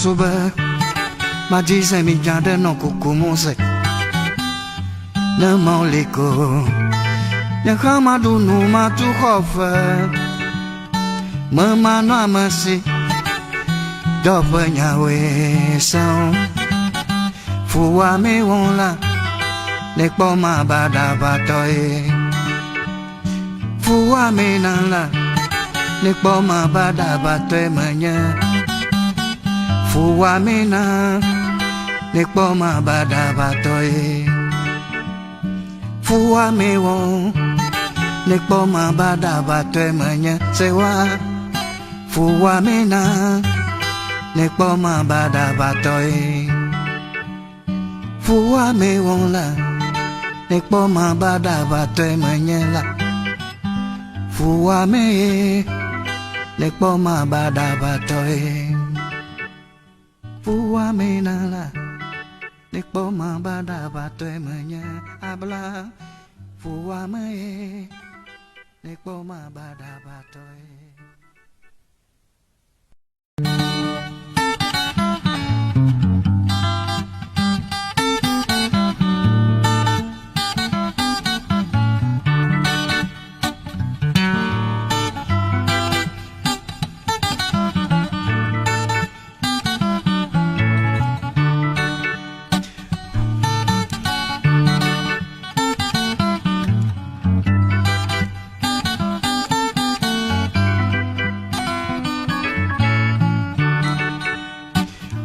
sober, ma dise mi giada no cucumose. Ne molico, ne camadu no ma tu hofer. Mama no amasi, dopo nyawe sound. Fua me wonla, ne poma bada batoe. Fua me nala, ne poma bada batoe manya. Fua me na, ne poma bada batoe. Fua me won, ne poma bada batoe manya. Sewa, fua me na, ne poma bada batoe. Fua me wonla, ne poma bada batoe manyela. Fua me, ne poma bada batoe. Fua me nala, ne poma bada batoe manya abla. Fua me, ne poma bada batoe.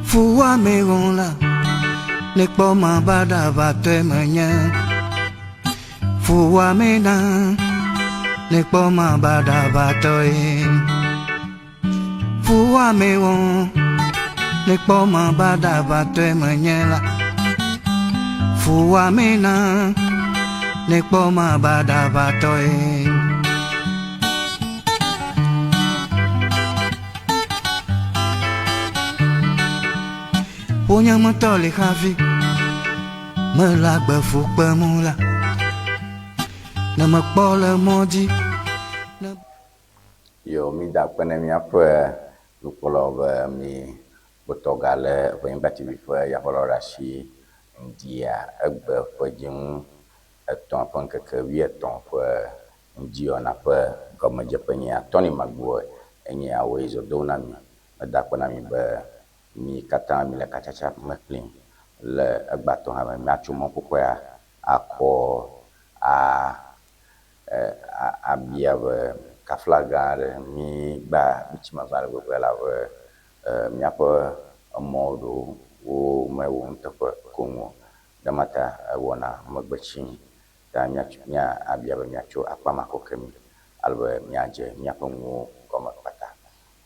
Fua me wonla, ne poma bada batoe manya. Fua me na, ne poma bada batoe. Fua me won, ne poma bada batoe manyela. Fua me na, ne poma bada batoe. Punya mentoli kafi, melak berfuk bermula. Nama pola moji. Yo mi da kwene mi apre lukolo be mi botogale Ewenyigba TV fe ya holo rashi ndia egbe fe jin eton pon keke wi eton fe ndio na fe comme je penya toni magbo enye awe zo dona mi da kwena mi be mi kata mi le kachacha meklin le egbato ha mi atumo kokwa akọ a biave kaflagare mi ba michima vale la mi apo modo o me won tapo kongo damata wona magbachin da nya abiave mi acho akpama kokemi albe mi aje mi apo ngo koma pata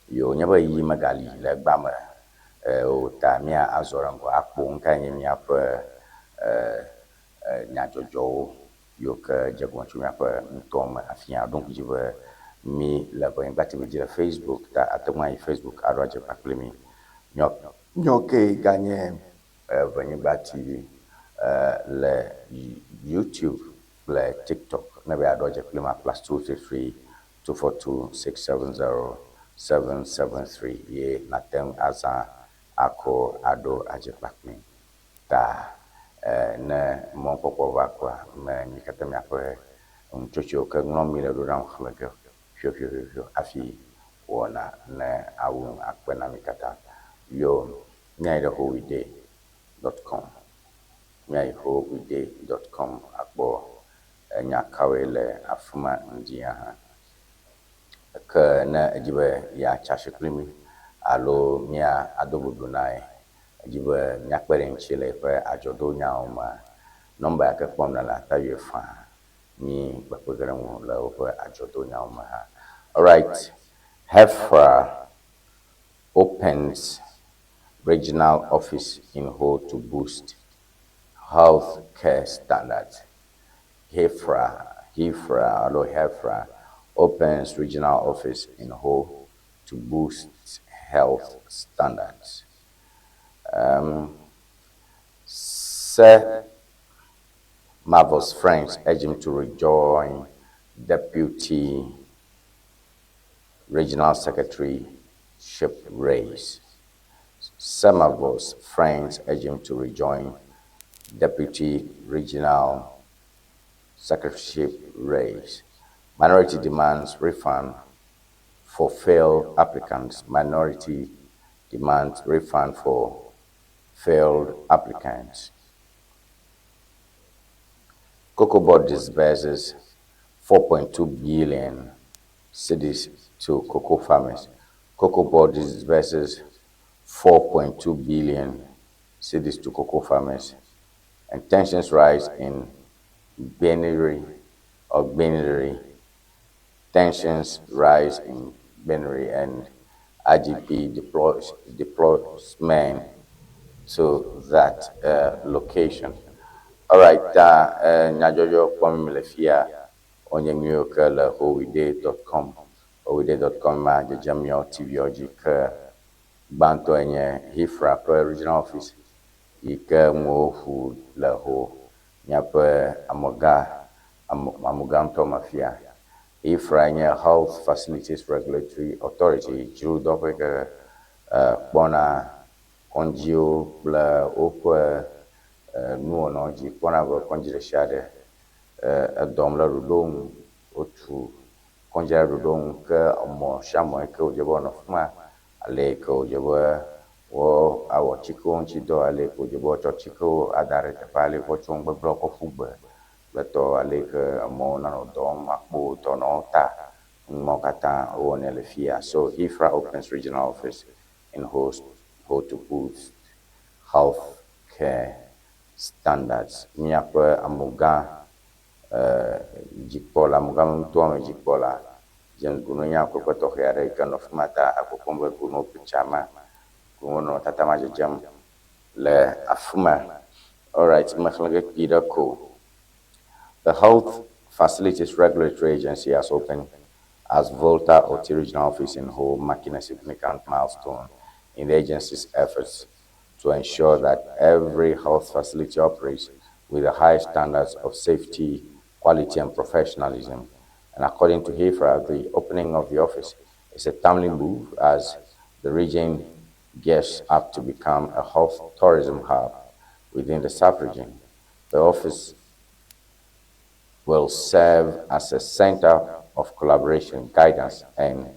yo nya ba yi magali le gbama o ta mi azorango akpo nkanye mi apo nya jojo yo que jagon tu m'as pas tom afia donc je veux mi la Ewenyigba TV dire Facebook ta atoma Facebook aro je pa plemi nyoke gagner Ewenyigba TV le YouTube le TikTok na be ado je plema +233 242 670 773 ye na tem asa ako ado aje pa plemi ta ne mon popo va quoi mais ni kata mi après un chocho que non mi le ran khlaga fio afi wona ne awun akpena mi kata yo nyaidehoweday.com nyaidehoweday.com akbo nya kawele afuma ndia ha ke na ejibe ya chashiklimi alo mia adobudunai jibe nyakpere nchile fe ajodo nyaoma nomba yake pomna la taye fa ni bakogere mo la fe ajodo nyaoma ha. All right, Hefra opens regional office in Ho to boost health care standards. Hefra opens regional office in Ho to boost health standards. Sir Marvel's friends urge him to rejoin deputy regional secretaryship race. Some of us friends urge him to rejoin deputy regional secretaryship race. Minority demands refund for failed applicants. Minority demands refund for failed applicants. Cocoa Board disburses 4.2 billion cedis to cocoa farmers. Cocoa Board disburses 4.2 billion cedis to cocoa farmers. And tensions rise in Beniri. Tensions rise in Beniri, and IGP deploys men to that location. All right, Nyajojo Kwamilefia on your new color, owide.com. Owide.com, ma Jamio TV Ojik Banto enye Hifra Pro Regional Office. Ike Mofu Laho, Nyape Amogamto Mafia. Hifra enye Health Facilities Regulatory Authority, Juru Dopeke Bona Konjio Bla Okwe. No, ji kwana go konjire shade dom la rudong otu konjira rudong ke omo shamo ke ojebo no fuma ale ke ojebo wo awo chiko nchi do ale ke ojebo cho chiko adare te pale ko chung be bloko fugbe beto ale ke omo na no dom makbo to no ta mo kata o ne le fia. So Ifra opens regional office in host to boost health care standards. Miape amuga jikpola amuga mtuame jikpola James Guno nyako kwa toke are kan of mata akokombe kuno pichama kuno tatama jam le afuma. All right, makhlage kidako. The Health Facilities Regulatory Agency has opened as Volta Oti Regional Office in Ho, marking a significant milestone in the agency's efforts to ensure that every health facility operates with the highest standards of safety, quality, and professionalism. And according to HIFRA, the opening of the office is a timely move as the region gears up to become a health tourism hub within the sub-region. The office will serve as a center of collaboration, guidance, and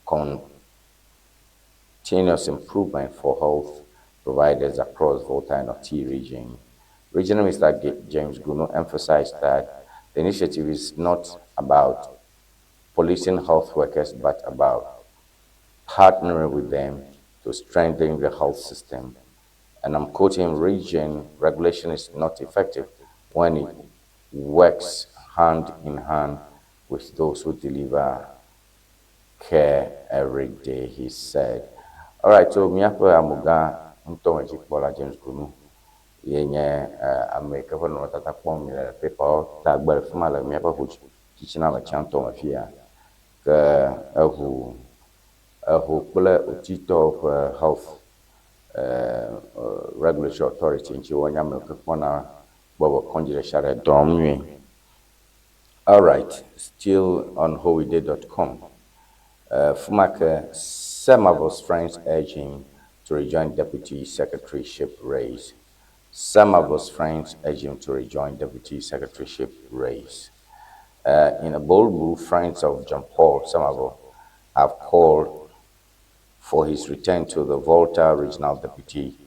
continuous improvement for health providers across Volta and Oti region. Regional Minister James Guno emphasized that the initiative is not about policing health workers, but about partnering with them to strengthen the health system. And I'm quoting, region regulation is not effective when it works hand in hand with those who deliver care every day, he said. All right, so miapo amuga mtonga jikbola James Gunu yenye America for no tata pom paper tagbal fumala miapo huch kichina ma chanto mafia ka ahu kula utito of health regulatory authority nchi wonya America kona bobo konjire share domwe. All right, still on howide.com. Fumaka, some of us friends urging to rejoin deputy secretaryship race. Some of us friends urging to rejoin deputy secretaryship race. In a bold move, friends of John Paul Samavo have called for his return to the Volta Regional Deputy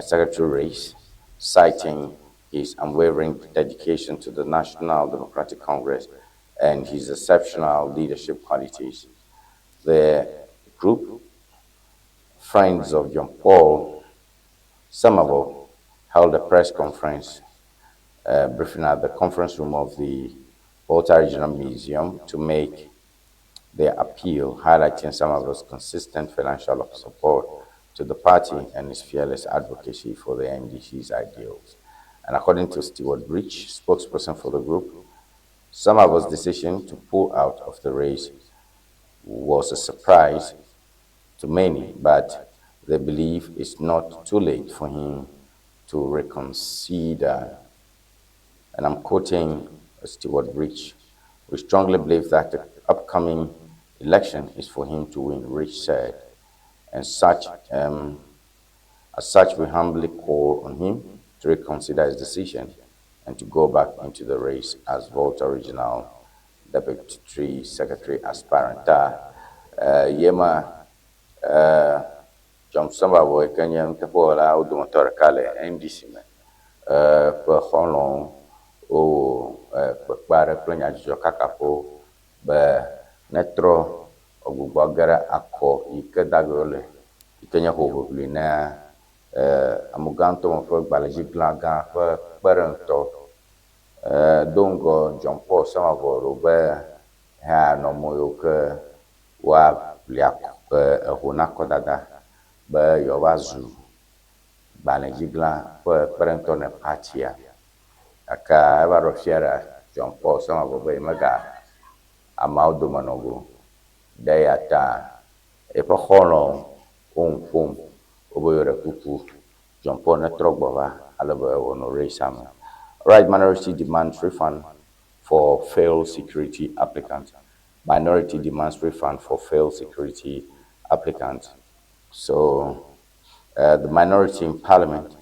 Secretary race, citing his unwavering dedication to the National Democratic Congress and his exceptional leadership qualities. The group, Friends of John Paul Samavo, held a press conference briefing at the conference room of the Volta Regional Museum to make their appeal, highlighting Samavo's consistent financial support to the party and his fearless advocacy for the NDC's ideals. And according to Stewart Rich, spokesperson for the group, Samavo's decision to pull out of the race was a surprise to many, but they believe it's not too late for him to reconsider. And I'm quoting Stewart Rich: "We strongly believe that the upcoming election is for him to win," Rich said. And such As such, we humbly call on him to reconsider his decision and to go back into the race as Volta Regional Deputy Secretary aspirant. Yema John Samba boy Kenyan Tapola Udumotor Kale NDC man. Per Honlong o para planya Jokakapo be netro ogbagara akọ ikedagole ikenya hohobli na amuganto mo fo gbalaji glaga fo parento dongo John Paul Samavoro be ha no moyo ke wa liak honako dada be yo wazu gbalaji gla fo parento ne patia aka eba rofiera John Paul Samavoro be maga amaudo manogo dayata epa khono on fom oboyore pupu John Paul na trogbova alaba honore sam. Right, minority demands refund for failed security applicants. Minority demands refund for failed security applicants. So the minority in parliament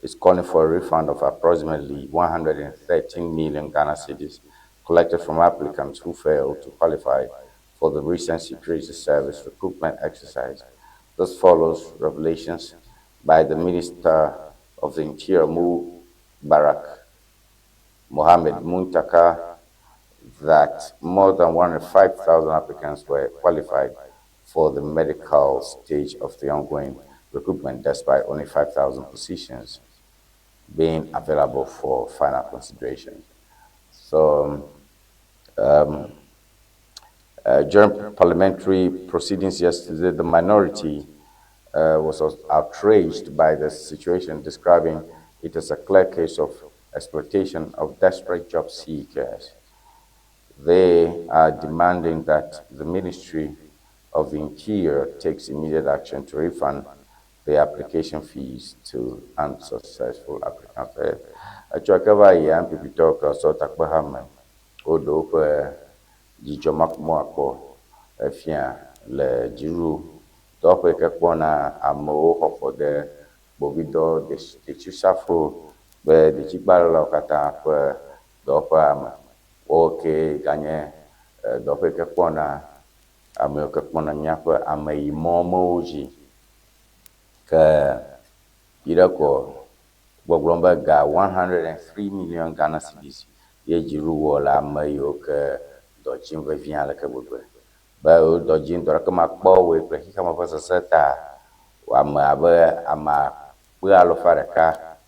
is calling for a refund of approximately 113 million Ghana cedis collected from applicants who failed to qualify for the recent security service recruitment exercise. This follows revelations by the Minister of the Interior, Mubarak Mohammed Muntaka, that more than 105,000 applicants were qualified for the medical stage of the ongoing recruitment, despite only 5,000 positions being available for final consideration. So, during parliamentary proceedings yesterday, the minority was outraged by the situation, describing it as a clear case of exploitation of desperate job seekers. They are demanding that the Ministry of the Interior takes immediate action to refund the application fees to unsuccessful applicants. Achwakava ya mpipitoka so takbahama odo kwa jichomak mwako fia le jiru dope kekpona amo hofode bobido de chisafo be de chibala kata kwa dope ama oke ganye dope kekpona amo kekpona nyakwa amai momoji ka irako Boglomba ga 103 million Ghana cedis ye jiru wala mayo ke dojin ve vient la ke bobe ba o dojin do ka makpo we pre ka ma fasa seta wa ma ba ama pu alo faraka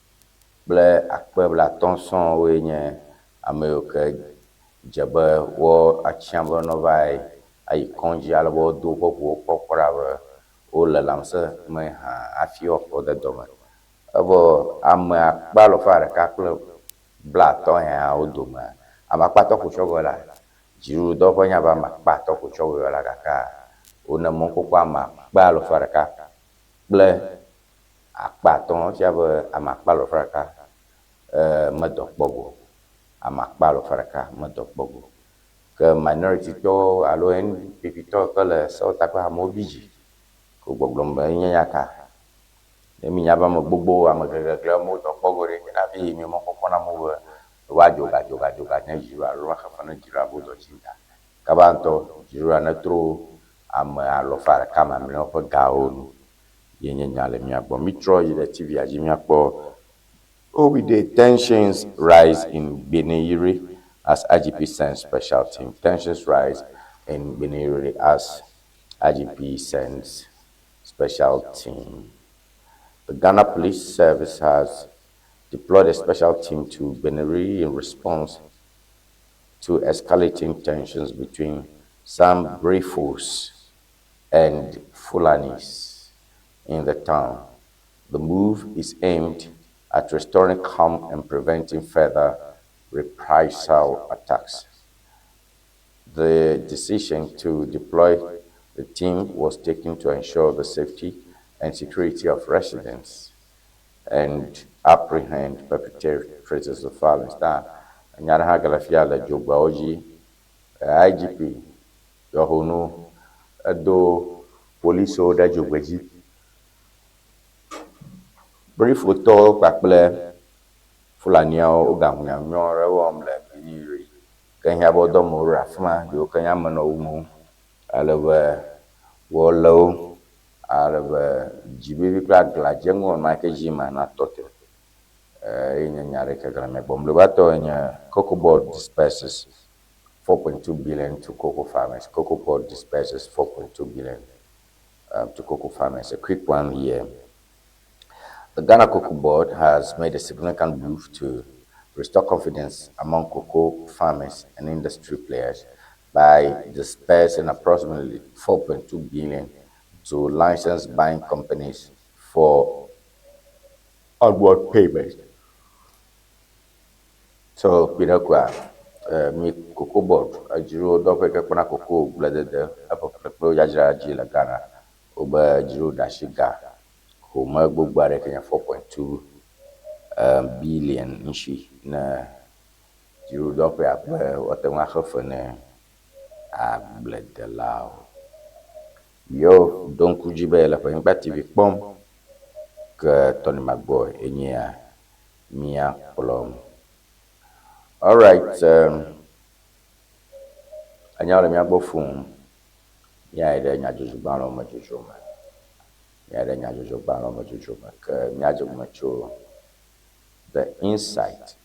ble akpe bla tonson we nye amayo ke jaba wo achamba no vai ai konji alo bo do ko kokora ba o la lamsa me ha afio for the domain abo ama balo fare kaklo blato ya oduma ama pato ku chogola jiru do ponya ba ma pato ku chogola kaka una monko kwa ma balo fare ka ble akpato jabo ama balo fare ka madok bogo ama balo fare ka madok bogo ke minority to alo en pipito kala so takwa mobiji ko boglomba nyanya ka emi nyaba mo gbogbo amagagagla mo to pogore na bi mi mo kokona mo wajoga na jiwa ro khafana jira bo do chinda kabanto jira na tro am alo fara kama mi no po gaonu yenye nyale mi agbo mitro yi the tv aji mi agbo with the tensions rise in Beneyiri as IGP sends special team. Tensions rise in Beneyiri as IGP sends special team. The Ghana Police Service has deployed a special team to Beneri in response to escalating tensions between some Brefos and Fulanis in the town. The move is aimed at restoring calm and preventing further reprisal attacks. The decision to deploy the team was taken to ensure the safety and security of residents and apprehend perpetrators of violence. Now, Nyaraha Galafiala Jogbaoji, IGP, Yohono, Ado, Police Order Jogbaji, brief photo kpakple fulaniawo ogahunya nyore wom le bidiri kenya bodo mo rafma yo kenya mano umu alebe wolo alebe jibibi kla glaje ngon ma ke jima na tote enya nyare ke grame bomle bato enya cocoa board disperses 4.2 billion to cocoa farmers. Cocoa board disperses 4.2 billion to cocoa farmers. A quick one here. The Ghana Cocoa Board has made a significant move to restore confidence among cocoa farmers and industry players by dispersing approximately 4.2 billion to licensed buying companies for onward payment. So, Pinakwa, mi cocoa board, a jiro dope kapana cocoa blooded upper Yajra Jila Ghana, Uba Jiro Dashiga, who Magbo Barek 4.2 billion inchi na jiro dope apa watanga khofene a bled lao yo donc jibe la pa ngati bi pom que Tony Magbo enya mia polom. All right, anyala mi agbofun ya ide nya juju balo ma juju ma ya ide nya juju balo ma juju ma ke mi ajo ma cho the insight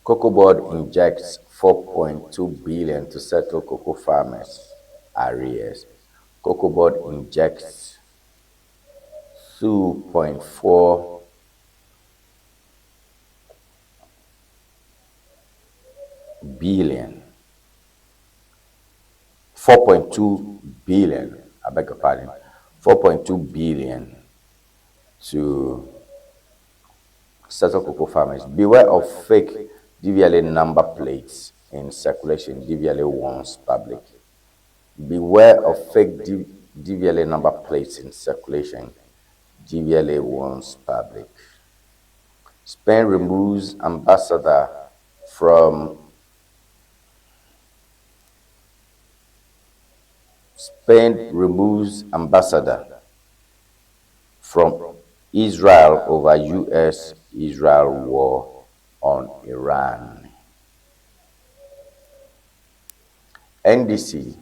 Cocoa Board injects 4.2 billion to settle cocoa farmers' arrears. Cocoa Board injects 2.4 billion, 4.2 billion, I beg your pardon, 4.2 billion to settle cocoa farmers. Beware of fake DVLA number plates in circulation, DVLA warns public. Beware of fake DVLA number plates in circulation, DVLA warns public. Spain removes ambassador from Israel over US-Israel war on Iran. NDC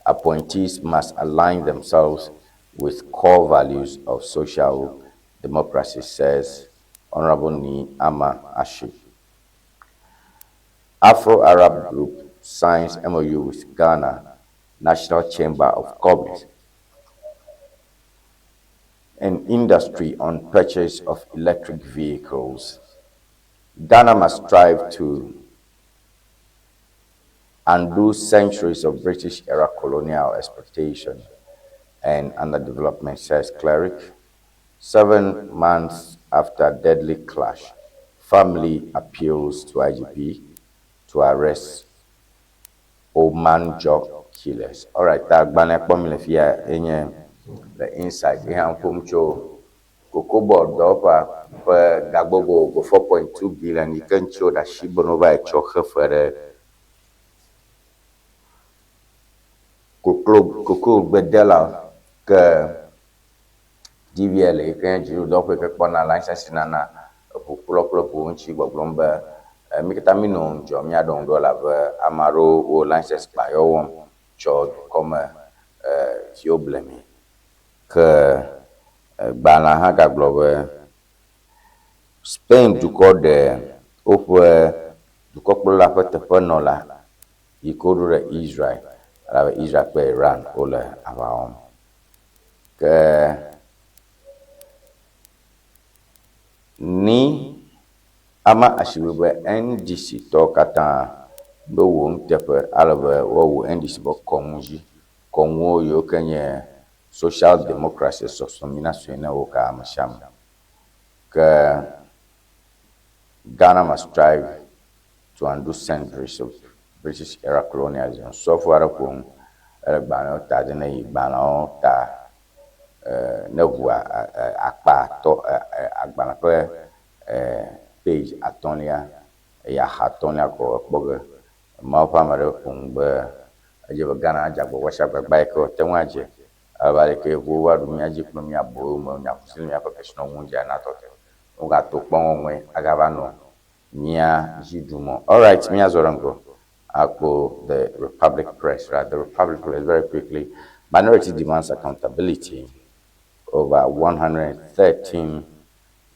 appointees must align themselves with core values of social democracy, says Honorable Ni Ama Ashi. Afro-Arab group signs MOU with Ghana National Chamber of Commerce and industry on purchase of electric vehicles. Ghana must strive to undo centuries of British-era colonial exploitation and underdevelopment, says cleric. 7 months after deadly clash, family appeals to IGP to arrest Omanjo killers. All right, that the inside behind Pumcho Cocoa Board Dopa for Gabogo 4.2 billion. You can show that she bonova a choker for the Cocoa Bedella DVLA can you dope a license nana popular punchi Boblomba Micatamino Jomia don't dollar Amaro or license by your own child come Fioblemi. Bana haga globe Spain to call the Opera to couple la penola. He called Israel, Israel by Iran, all around. Ni ama ashiwe NDC to kata no won tepe alave wo NDC bo konji konwo yo kenye social democracy sosomination na woka amasham ka Ghana must strive to undo centuries of British era colonialism. So far upon Bano Tadina Bano Ta Nevua Akpa to Agbanape page Atonia ya hatonya ko boga ma pa mare pungbe aje ba gana ja bo washa ba bai ko tenwaje abale ke wo wa du mi aje kuno mi abo mo nya kusil mi professional munja na to o ga to pon onwe agaba no nya jidumo. All right, mi azorango akpo the Republic Press, right? The Republic Press, very quickly, minority demands accountability over 113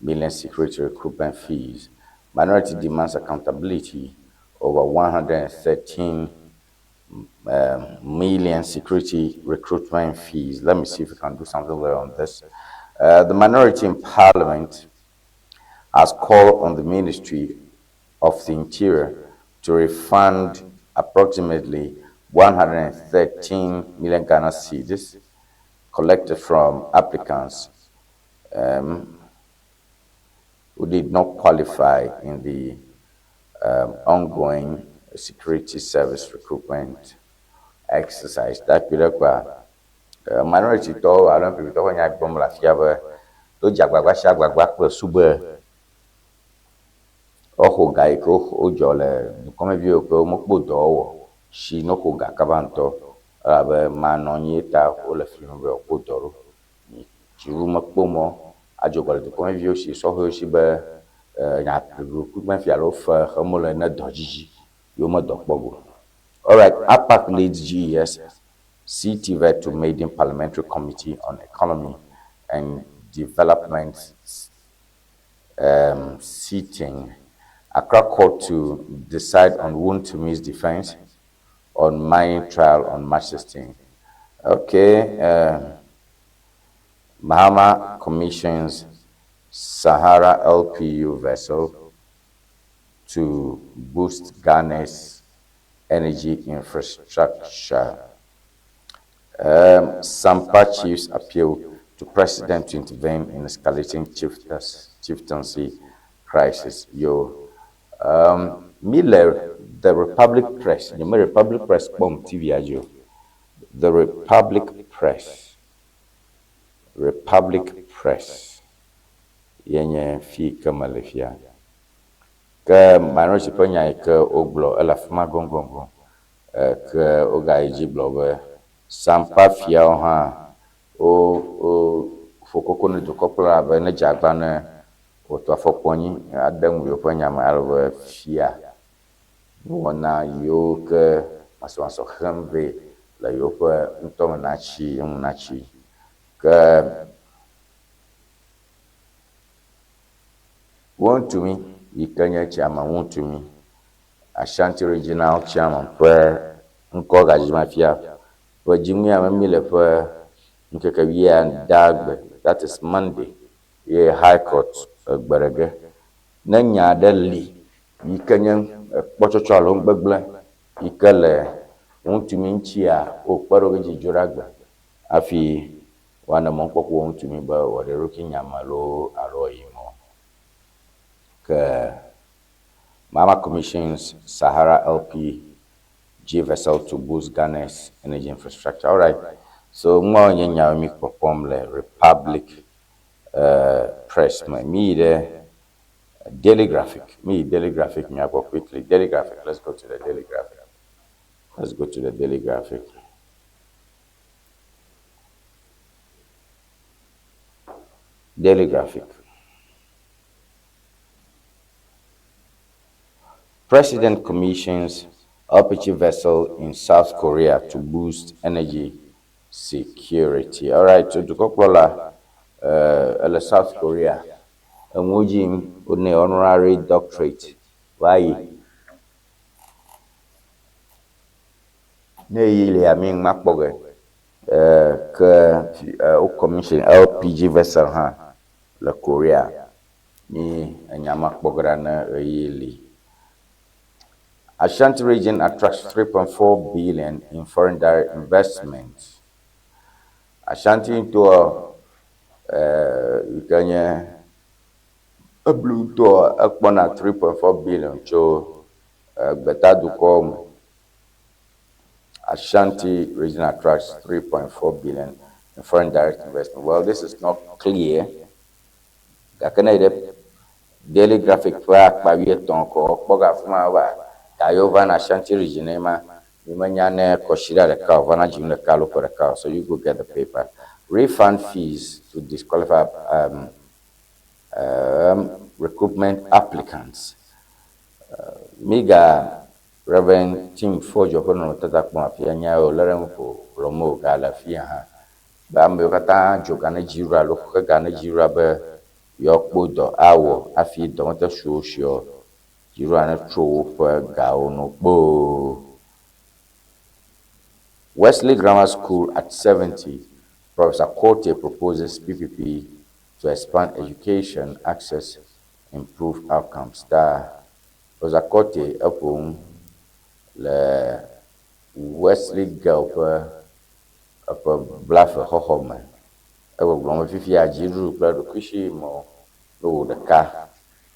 million security recruitment fees. Minority demands accountability over 113 million security recruitment fees. Let me see if we can do something well on this. The minority in parliament has called on the Ministry of the Interior to refund approximately 113 million Ghana cedis collected from applicants who did not qualify in the ongoing security service recruitment exercise. That period, minority to I don't people when I bomb la fiaba to jagbagba shagbagba pe sube oho gai ko ojo le come bi o pe mo podo owo shi no ko ga kabanto abe manonye ta o le fi mo podoro ni jiru mo pomo ajogole to come bi o shi so ho shi be nya pru ku ma fi alo fa mo le na dojiji yo mo dokpogo. All right, APAC leads GES CTVET to Maiden Parliamentary Committee on Economy and Development sitting. Accra Court to decide on Wuntumi's defense on mining trial on March 16. Okay, Bahama commissions Sahara LPU vessel to boost Ghana's energy infrastructure. Sampa chiefs appeal to president to intervene in escalating chieftaincy crisis. Miller, the Republic Press, the Republic Press, TV ajo. The Republic Press, yenye fi kamalefia. Ke minority penya ke oglo elafuma gongongo. Ke oga ijiblo be sampa fia ha o fokoko ne dokopla be ne jagba ne o to afokponyi adem yo penya ma alwe fia wona yo ke maso khambe la yo pe ntom na chi ke want to me ikanya chama want to me Ashanti regional chairman per nko gajima fia per jimi amami le per nkekawia dagbe, that is Monday ye high court gberege na nya dali ikanya kpochocho alo gbegble ikele wontumi nchi a okparo geji juragbe afi wana monkoko wontumi ba wode roki nyamalo aro yimo ke Mama commissions Sahara LPG vessel to boost Ghana's energy infrastructure. All right. So, more nyanya mi perform le Republic Press. Me the Daily Graphic. Me Daily Graphic. Me go quickly. Daily Graphic. Let's go to the Daily Graphic. Let's go to the Daily Graphic. Daily Graphic. President commissions LPG vessel in South Korea to boost energy security. All right, so to Kokola, South Korea, Mujim une honorary doctorate. Why? Ne yile amin makboge commission LPG vessel ha la Korea ni anyama kbogara na yili. Ashanti region attracts 3.4 billion in foreign direct investments. Ashanti into Uganda a blue door upon 3.4 billion so Betadu Ashanti region attracts 3.4 billion in foreign direct investment. Well, this is not clear. Daily graphic pra kpawie ko kpoga fuma wa Tayova na Shanti regionema imanyane koshira the cow vana jimle kalo for the cow, so you go get the paper. Refund fees to disqualify recruitment applicants. Miga Reverend Tim Fojo kono tata kwa afia nya o leren fo promo gala fia ha ba mbe kata jogana jira lo ka gana jira be yokpodo awo afi do ta shosho jira na tro for ga ono bo. Wesley Grammar School at 70, Professor Kote proposes PPP to expand education access, improve outcomes. Professor Kote upon le Wesley Girl for Blaffe Hohome. I will go with you. Jiru, Brother Kishi, mo, no, the car,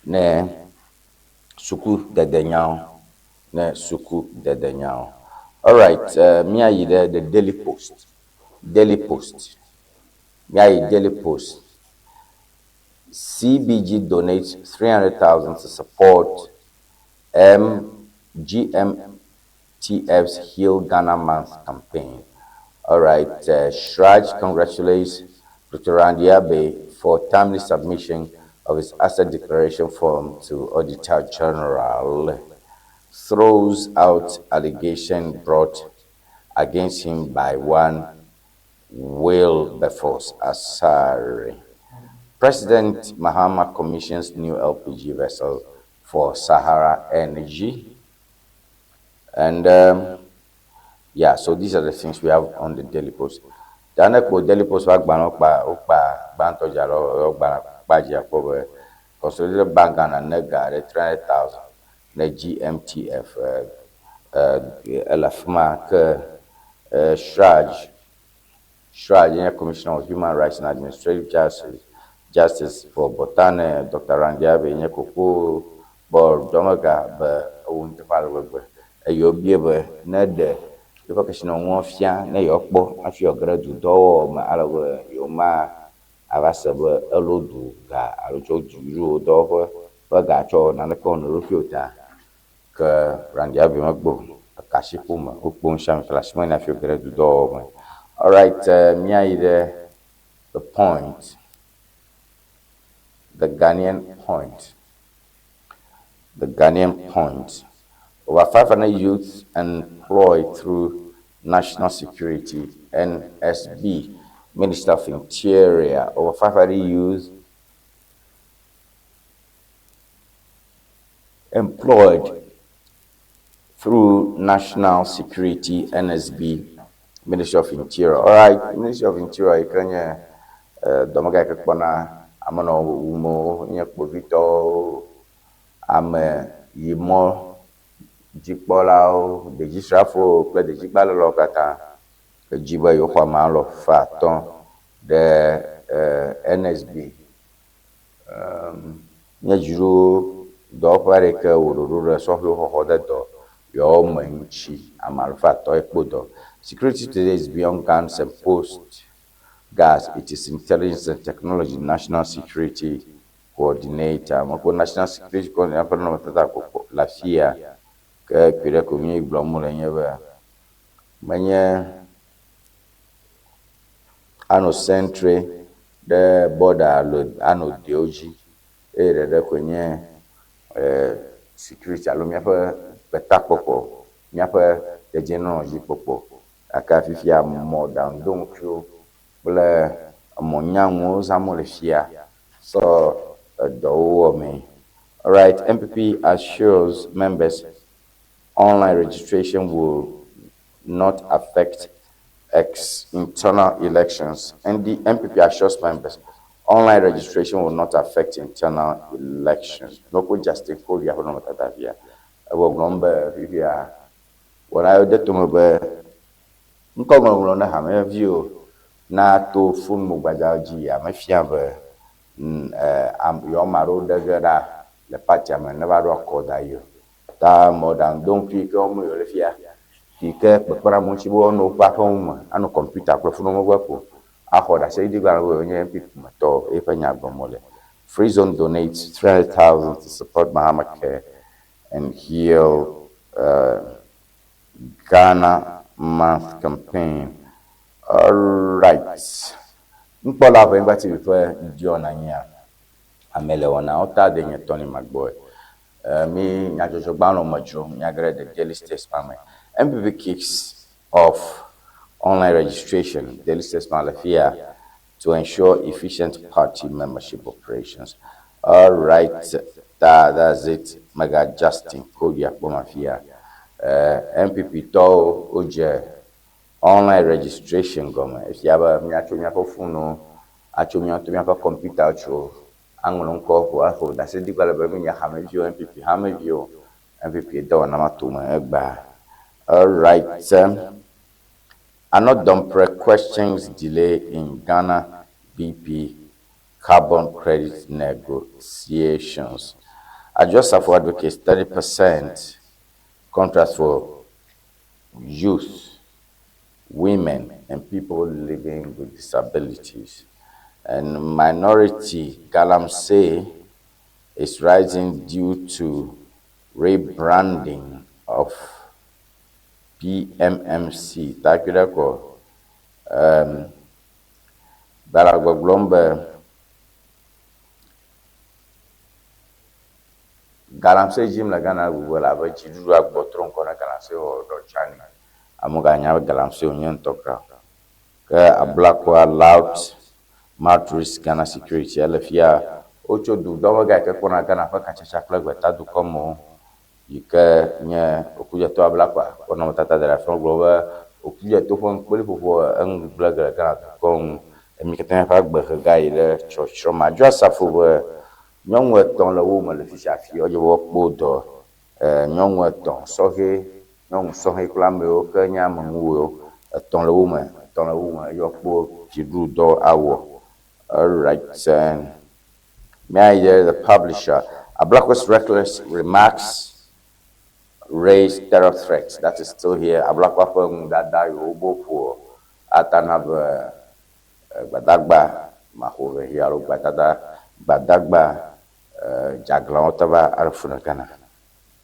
ne, suku de denyao, ne, suku de denyao. All right, me are the Daily Post. Daily Post. Me are Daily Post. CBG donates 300,000 to support GMTF's Heal Ghana Month campaign. All right, Shraj congratulates Dr. Randiabe for timely submission of his asset declaration form to Auditor General. Throws out allegation brought against him by one Wilberforce Asari. President Mahama commissions new LPG vessel for Sahara Energy. And yeah, so these are the things we have on the Daily Post. The Daily Post banto jalo consolidated bank and nega 300,000 the GMTF Elafma Shraj Commissioner of Human Rights and Administrative Justice for Botane Dr. Randiabe Nyekoko Bor Domaga be Untapalwe Ayobie Nede the vacation on one fia ne yokbo afi ogre du do ma alawe yoma avasebe elodu ga alojo juru do ba ga cho na ko no rufiota que Randiabe magbo kashipuma ukbon sham flashman afi ogre du do. All right, the point, the Ghanaian point. The Ghanaian point. Over 500 youths employed through National Security, NSB, Minister of Interior. Over 500 youths employed through National Security, NSB, Ministry of Interior. All right, Ministry of Interior, you can domaga kekpona amono umo nye povito ame yimo jikpola o dejistrafo pe dejigbalo lo kata jiba yo kwa ma lo fa ton de NSB nye juro do pare ke ororo so ho de do yo menchi amalfa to ekpodo. Security today is beyond guns and post gas. It is intelligence and technology. National Security Coordinator. Mako National Security Coordinator no tata ko la FIA ke pere ko mi blomu le nyeba. Manye ano centre de border lo ano dioji de ko nye security alo mi fa petakoko mi fa de general ji popo aka fifia more than don't you bla amonyango zamolefia so do me. All right, MPP assures members online registration will not affect internal elections, and the MPP assures members online registration will not affect internal elections. No go just take call ya hono matavia abo ngombe vivia wala de to be nkomo na ha me view na to fun mu gbajaji ya mafia be am yo maro de gara le patia me na ba ro ko da yo ta modern don fi ko mu yo le fia ti ke pepara mo chi bo no pa fon anu computer ko fun mo gwa ko a ho da se di gba wo yen pi to e fa nya gbo mole Free Zone donates 300,000 to support Mahama Care and Heal Ghana Month campaign. All right. Mpola ba ngati before John anya. Amele wana ota de nye Tony McBoy. Me nyajojo gbano majo nyagre the Daily Statesman. MPP kicks off online registration. Daily Statesman lafia to ensure efficient party membership operations. All right, that's it. Mega Justin Kodia Bomafia. MPP to Oje online registration government. If you have a phone, a computer, angono ko ko da se di kwala be mi ha me view MPP do na matuma egba. All right. Another questions delay in Ghana BP carbon credit negotiations. Adjuster for advocates 30% contracts for youth, women, and people living with disabilities. And minority galamsey is rising due to rebranding of PMMC. Takira ko Baragwa Glombe galamsey jim la Ghana wala ba chidu agbotron kona galamsey o do chani amuga nya galamsey onyen toka ka ablakwa loud Matrix Ghana security elefia ocho du domo ga ke kona Ghana fa kachacha plagwe ta du komo yike nye okuja to ablakwa kona mutata de la front global okuja to fon kpoli fofo en blagre Ghana kon emi keten fa gbe ga ile chocho ma jo safo nyɔnu etɔ̃ le wo me le fi sia fi oye wo kpo dɔ nyɔnu etɔ̃ sɔhɛ nyɔnu sɔhɛ kple amewo ke nye ameŋuwo etɔ̃ le wo me eye kpo dziɖu dɔ awɔ. All right. May I hear the publisher? Ablakwa's reckless remarks raise terror threats. That is still here. Ablakwa ƒe ŋudada yiwo bo ƒo atana be gbadagba mahove hi alo gbadagba jaglan taba arfuna Ghana.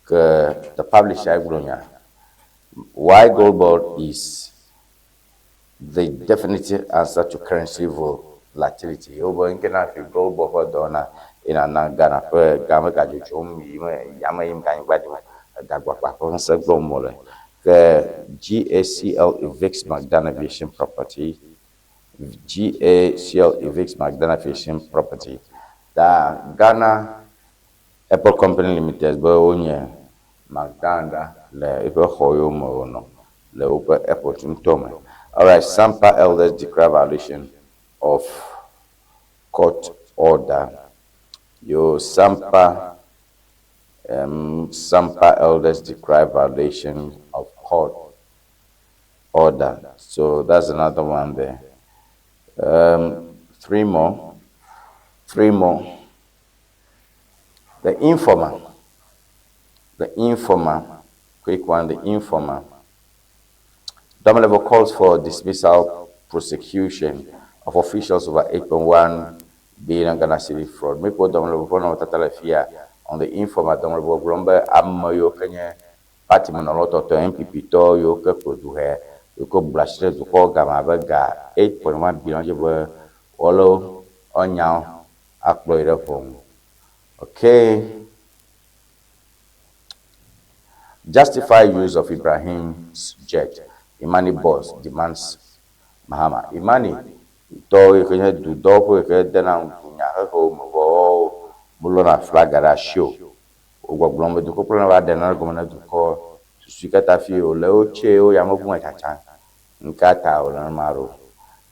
The publisher Ewenyigba. Why gold bond is the definitive answer to currency volatility. Obo nkena fi gold bond for dona ina na Ghana fe game ka jojo mi yama yim kan gbadi dagba pa ko se gbo mo le. GACL evicts Magdana Aviation Property. GACL evicts Magdana Aviation Property. Da Ghana Airport Company Limited bo onye Magdana le ibe hoyo mo no le open airport ntome. All right, Sampa elders declare violation of court order. Yo Sampa elders declare violation of court order. So that's another one there. Three more. The informer, quick one, the informer. Double level calls for dismissal prosecution of officials over 8.1 billion Ghana cedi fraud. Me put double level phone on the informer, double level glombe amayo kenye party monoloto to MPP to yo ke kodu he yo ko blashre to ko gama bega 8.1 billion je olo onya akploire phone. Okay. Justify use of Ibrahim's jet. Imani boss demands Mahama. Imani to you do double you dena nya home go bulona flagara show. Ogwa blombe du ko plan wa dena go na du ko suikata fi o le oche o ya mobu chacha. Nkata o na maro.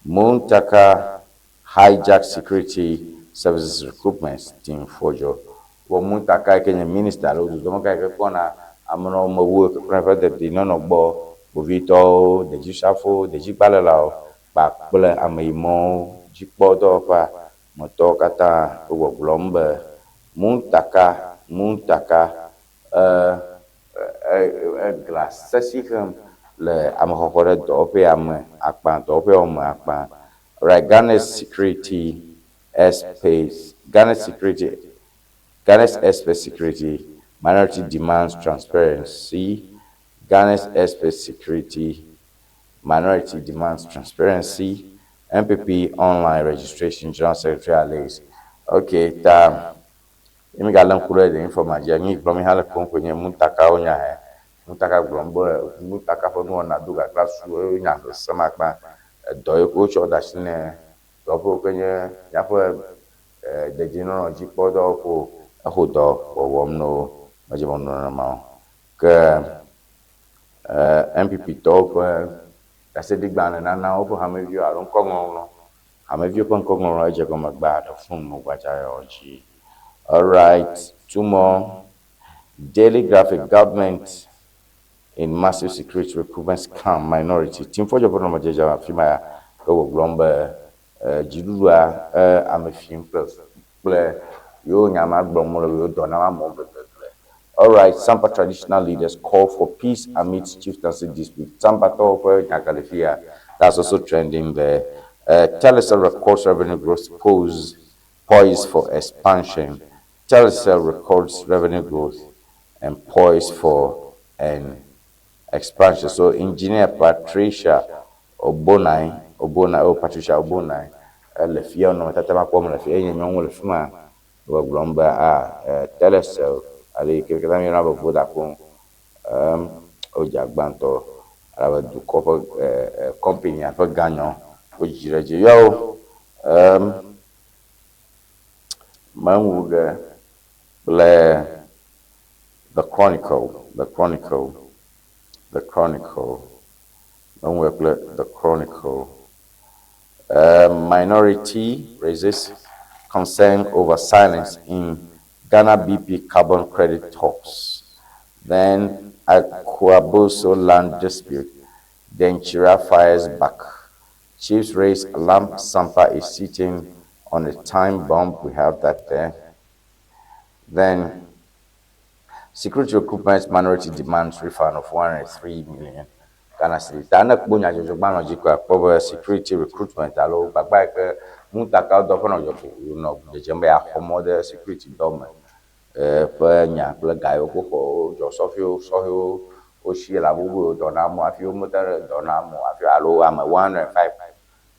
Muntaka hijack security services recruitment team for job. Wo muntaka Kenya minister lo do mo ka ke kona amono mo wo private de no gbo bovito de jishafo de jibalala pa pele ameimo jipodo pa moto kata wo glombe muntaka glass sesihem le amhokore do pe am akpan do pe o akpan right. Ghana's security airspace, Ghana's airspace security, minority demands transparency, Ghana's airspace security, minority demands transparency, MPP online registration, General Secretary Alice. Okay, imi galan kula da informaji ni blomi hala kon kwenye muntaka onya he muntaka blombo muntaka fo no na duga klasu onya sama kpa do ko cho da shine do fo kwenye ya fo de jino ji podo ko ho do wo no maji bon no ma ke MPP to ko da se digba na o ko ha me view aron ko no ha me view ko no je ko magba da fun mo gba ja oji. All right, two more. Daily graphic government in massive security recruitment scam minority. Team for your problem, Majaja, Fima, go Glomba, Jidua, I'm a film plus. You, Yama, Bromo, Donama, all right, Sampa traditional leaders call for peace amidst chieftaincy dispute. Sampa Tofa, Yakalifia, that's also trending there. Telecel records revenue growth poised for expansion. Telecel records revenue growth and poised for an expansion. So engineer Patricia Obonai, Patricia Obonai, Lefia no tatama kwa mlefia yenye nyongo lefuma wa glomba Telecel ali kekela mi rabo Vodacom ojagbanto ala du kopo company afa ganyo ojireje yo manwuga the Chronicle. Minority raises concern over silence in Ghana BP carbon credit talks. Then Akwaboso land dispute. Then Chira fires back. Chiefs raise alarm. Sampa is sitting on a time bomb. We have that there. Then security recruitment minority demands refund of 103 million Ghana cedis. Tana kubonya jojo gbano jikwa kwa security recruitment alo bagba ke mutaka do kono jojo you know the jembe accommode security government pa nya pla gayo ko jo sofio o shi la bubu do na mo afio motor do na mo afio alo am 105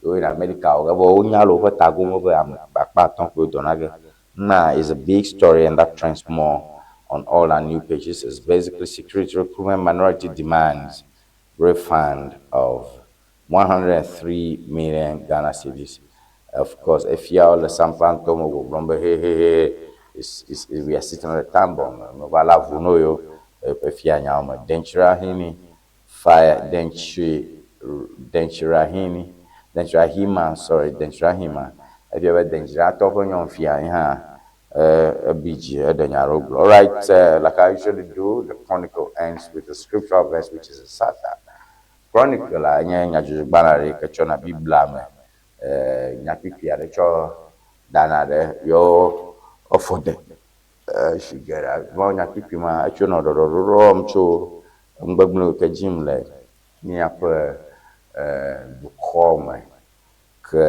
yo in America o go nya lo ko tago mo ba am bakpa ton ko do na ge na is a big story and that trends more on all our new pages. Is basically security recruitment minority demands refund of 103 million Ghana cedis. Of course, if you all the sampan tomo go remember we are sitting on the tambon no bala vuno yo if you nyama denchira hini fire denchira hima if you ever denchira topo nyon fia ha a BG, all right, like I usually do, the chronicle ends with a scriptural verse, which is a Sata. Chronicle, nya jujubana kachona Biblia me, nya pipi cho dana de yo ofode. She get a nya pipi ma achono rom cho mbagno kajim le ni apa bukome ke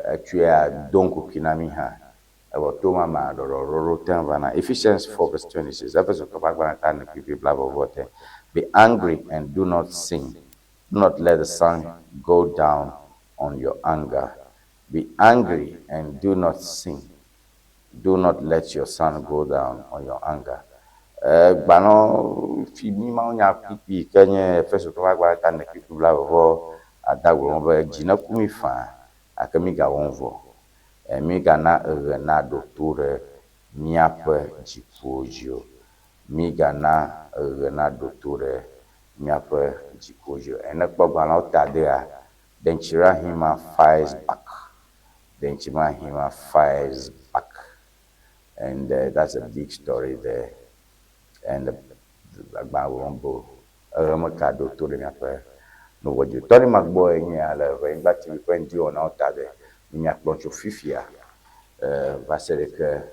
atua donko kinami ha. About Toma Ephesians 4 verse 26. Be angry and do not sin. Do not let the sun go down on your anger. Be angry and do not sin. Do not let your sun go down on your anger. Bano fi mi ma onya pipi kenye Efeso to agba ta ne pipi bla bo adagwo bo jina kumi fa akami ga wonvo. Migana na docture miape jipojio. Migana na docture miape jipojio. And a babano tadea. Then Chirahima fires back. And that's a big story there. And the Bagbo Ramaka docture miape. No what you told him, boy, in your but you went you on out there. Minha ploncho fifia va ser que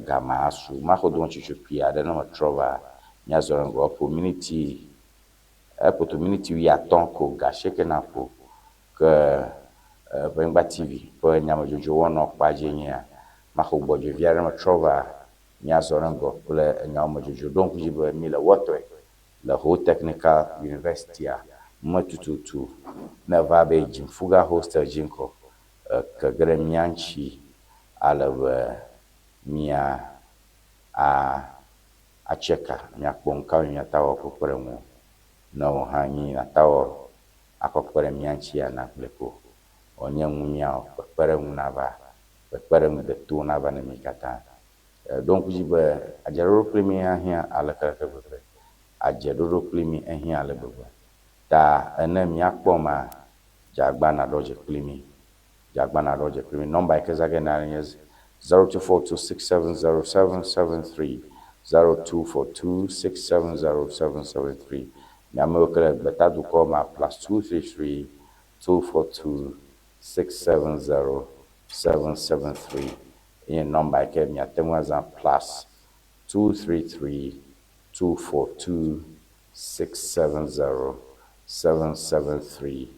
gamasu ma ko don chichu piada no trova nya zorango community wi aton ko gashe ke na po que Ewenyigba TV pe nyame jojo wɔnɔ kpadze nyia maxɔ gbɔdzo vi aɖe me trɔ va miazɔ ɖe ŋgɔ kple enyawo me jojo donc dzi be mi le wɔtɔe le Whole Technical University me tututu ne va be Jimfuga hostel dzi ŋkɔ ke ge ɖe mia ŋtsi ale be mia acheka miakpɔ ŋkawo miata wɔ kpekpeɖeŋu ne wo hã nyi nata wɔ akɔkpe ɖe mia ŋtsi ana gble ko wònye ŋu miawo kpekpeɖeŋu nava kpekpeɖeŋu deto nava ne mi katã donc dzi be adzeɖoɖo kpli mi hã hiã aleke gbegbe adzeɖoɖo kpli mi ehiã ale gbegbe ta ene miakpɔ ma dzagbana ɖɔ dze kpli mi nɔmba yike zage na nye 0242670773 0242670773 miamewo ke le gbetadukɔ ma +233 242670773 ye nɔmba yike miate ŋu azã +233 242670773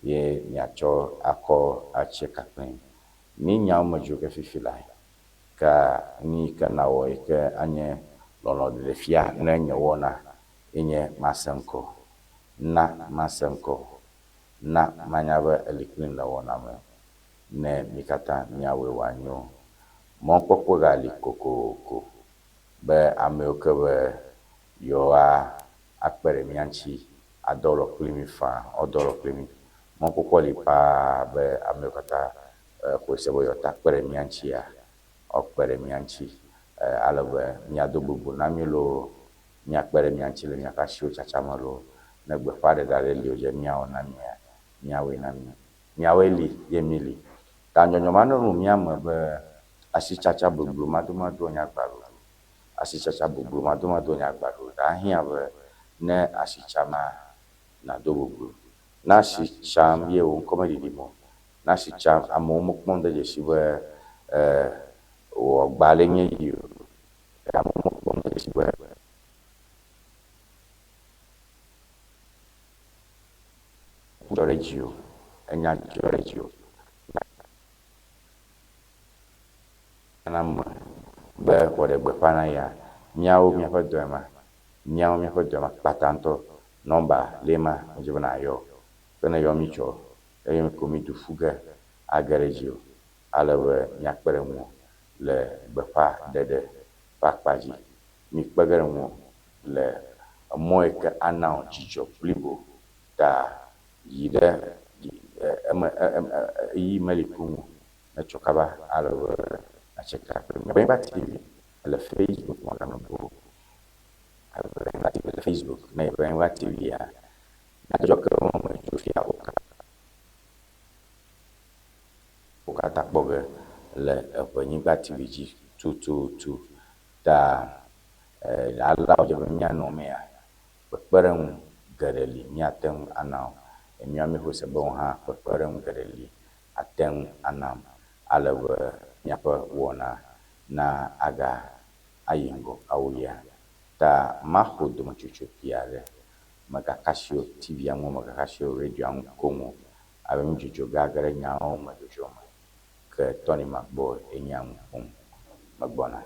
ye miatsɔ akɔ atsie kakpli mi nyawo me dzo ke fifi la ka ni ke nawɔ yi ke anye lɔlɔ ɖeɖefia ne nye wɔna yenye maseŋkɔ na manya be elikplim le wɔna me ne mi katã miawoe woanyo mɔkpɔkpɔ gali kokoko be ame yiwo ke be yewoa akpe ɖe mia ŋtsi adɔ lɔ kpli mi faa wodɔ lɔ kpli mi mɔkpɔkpɔ li paa be ame yiwo katã xɔe se be yewoata kpe ɖe mia ŋtsia wokpe ɖe mia ŋtsi ale be miado gbogbo na mi loo miakpe ɖe mia ŋtsi le miaƒe asiwo tsatsa me loo ne gbeƒã ɖeɖe aɖe li wodze miawɔ na mia miawoe na mi miawoe li ye mi li ta nyɔnyɔ ma nɔ nu mia me be asitsatsa gbogbo madomado nyagba lo asitsatsa gbogbo madomado nyagba lo ta hiã be ne asitsa ma nado gbogbo na asitsam ye wo ŋkɔ meɖiɖim o na asitsam amewo mekpɔm de dzesi be wògba le nye yi o amewo mekpɔm de dzesi be dzɔ ɖe dzi o enya dzɔ ɖe dzi o na me be wɔɖe gbeƒã na ya miawo miaƒe dɔ ma kpata ŋutɔ nɔmba le ma wodze be nayɔ ke ne yɔ mi tsɔ eye ko mi du fu ge age ɖe dzi o ale be miakpe ɖe ŋu le gbeƒã ɖeɖe ƒe akpa dzi mi kpe ge ɖe ŋu le emɔ yi ke ana dzidzɔ blibo ta yi ɖe yi meli ku ŋu netsɔ kaba ale be atse kakple Ewenyigba TV le Facebook mɔgãnɔbo Ewenyigba TV le Facebook ne Ewenyigba TV ya adzɔ ke me dzo fia wo katã kpɔ ge le Ewenyigba TV dzi tututu ta ala wodze be mianɔ mea kpekpeɖeŋu geɖe li miate ŋu ana emia mi xɔe se be wo hã kpekpeɖeŋu geɖe li ate ŋu anam ale be miaƒe wɔna na aga ayi ŋgɔ awo ya ta maxɔ dometsotso pi aɖe megakasio TV ŋu megakasio radio ŋu koŋo abe mi dzodzo gage ɖe nyawo me dzodzo me ke tɔni magbɔ enya ŋu ƒom megbɔna.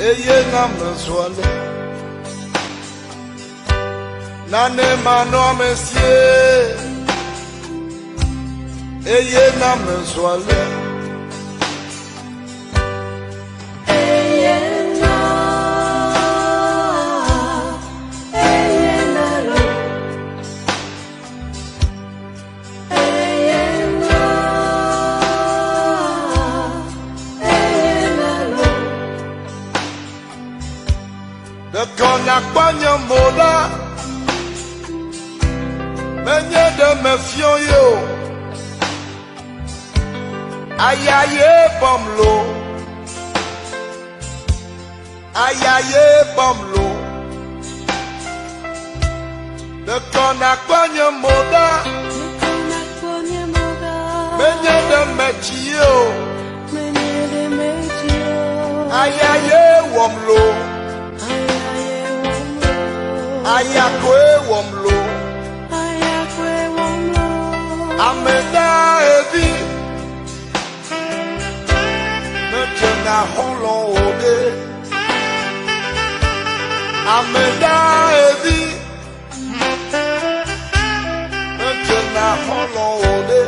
Eye na mezwale nane mano mesie eye na mezwale Akpanya moda menye de me fio yo Ayaye bomlo. Ayaye bomlo. De konakponye moda. Menye de mechio. Ayaye womlo. Ayakwe womlo. Ameda evi. Mejena holo ode. Ameda evi. Mejena holo ode.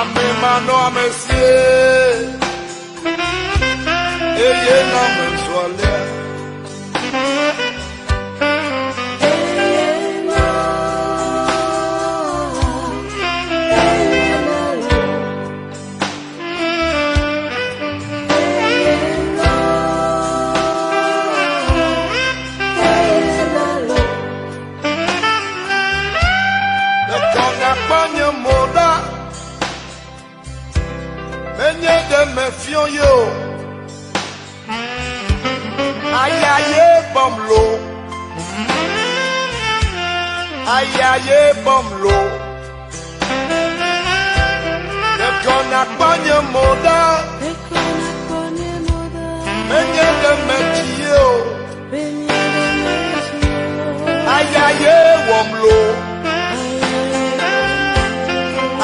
Amemano amesie, eye na mensuale. Me fion yo. Ayaye bomlo. Ayaye bomlo. De konakponye moda. Menye de mechio. Ayaye womlo.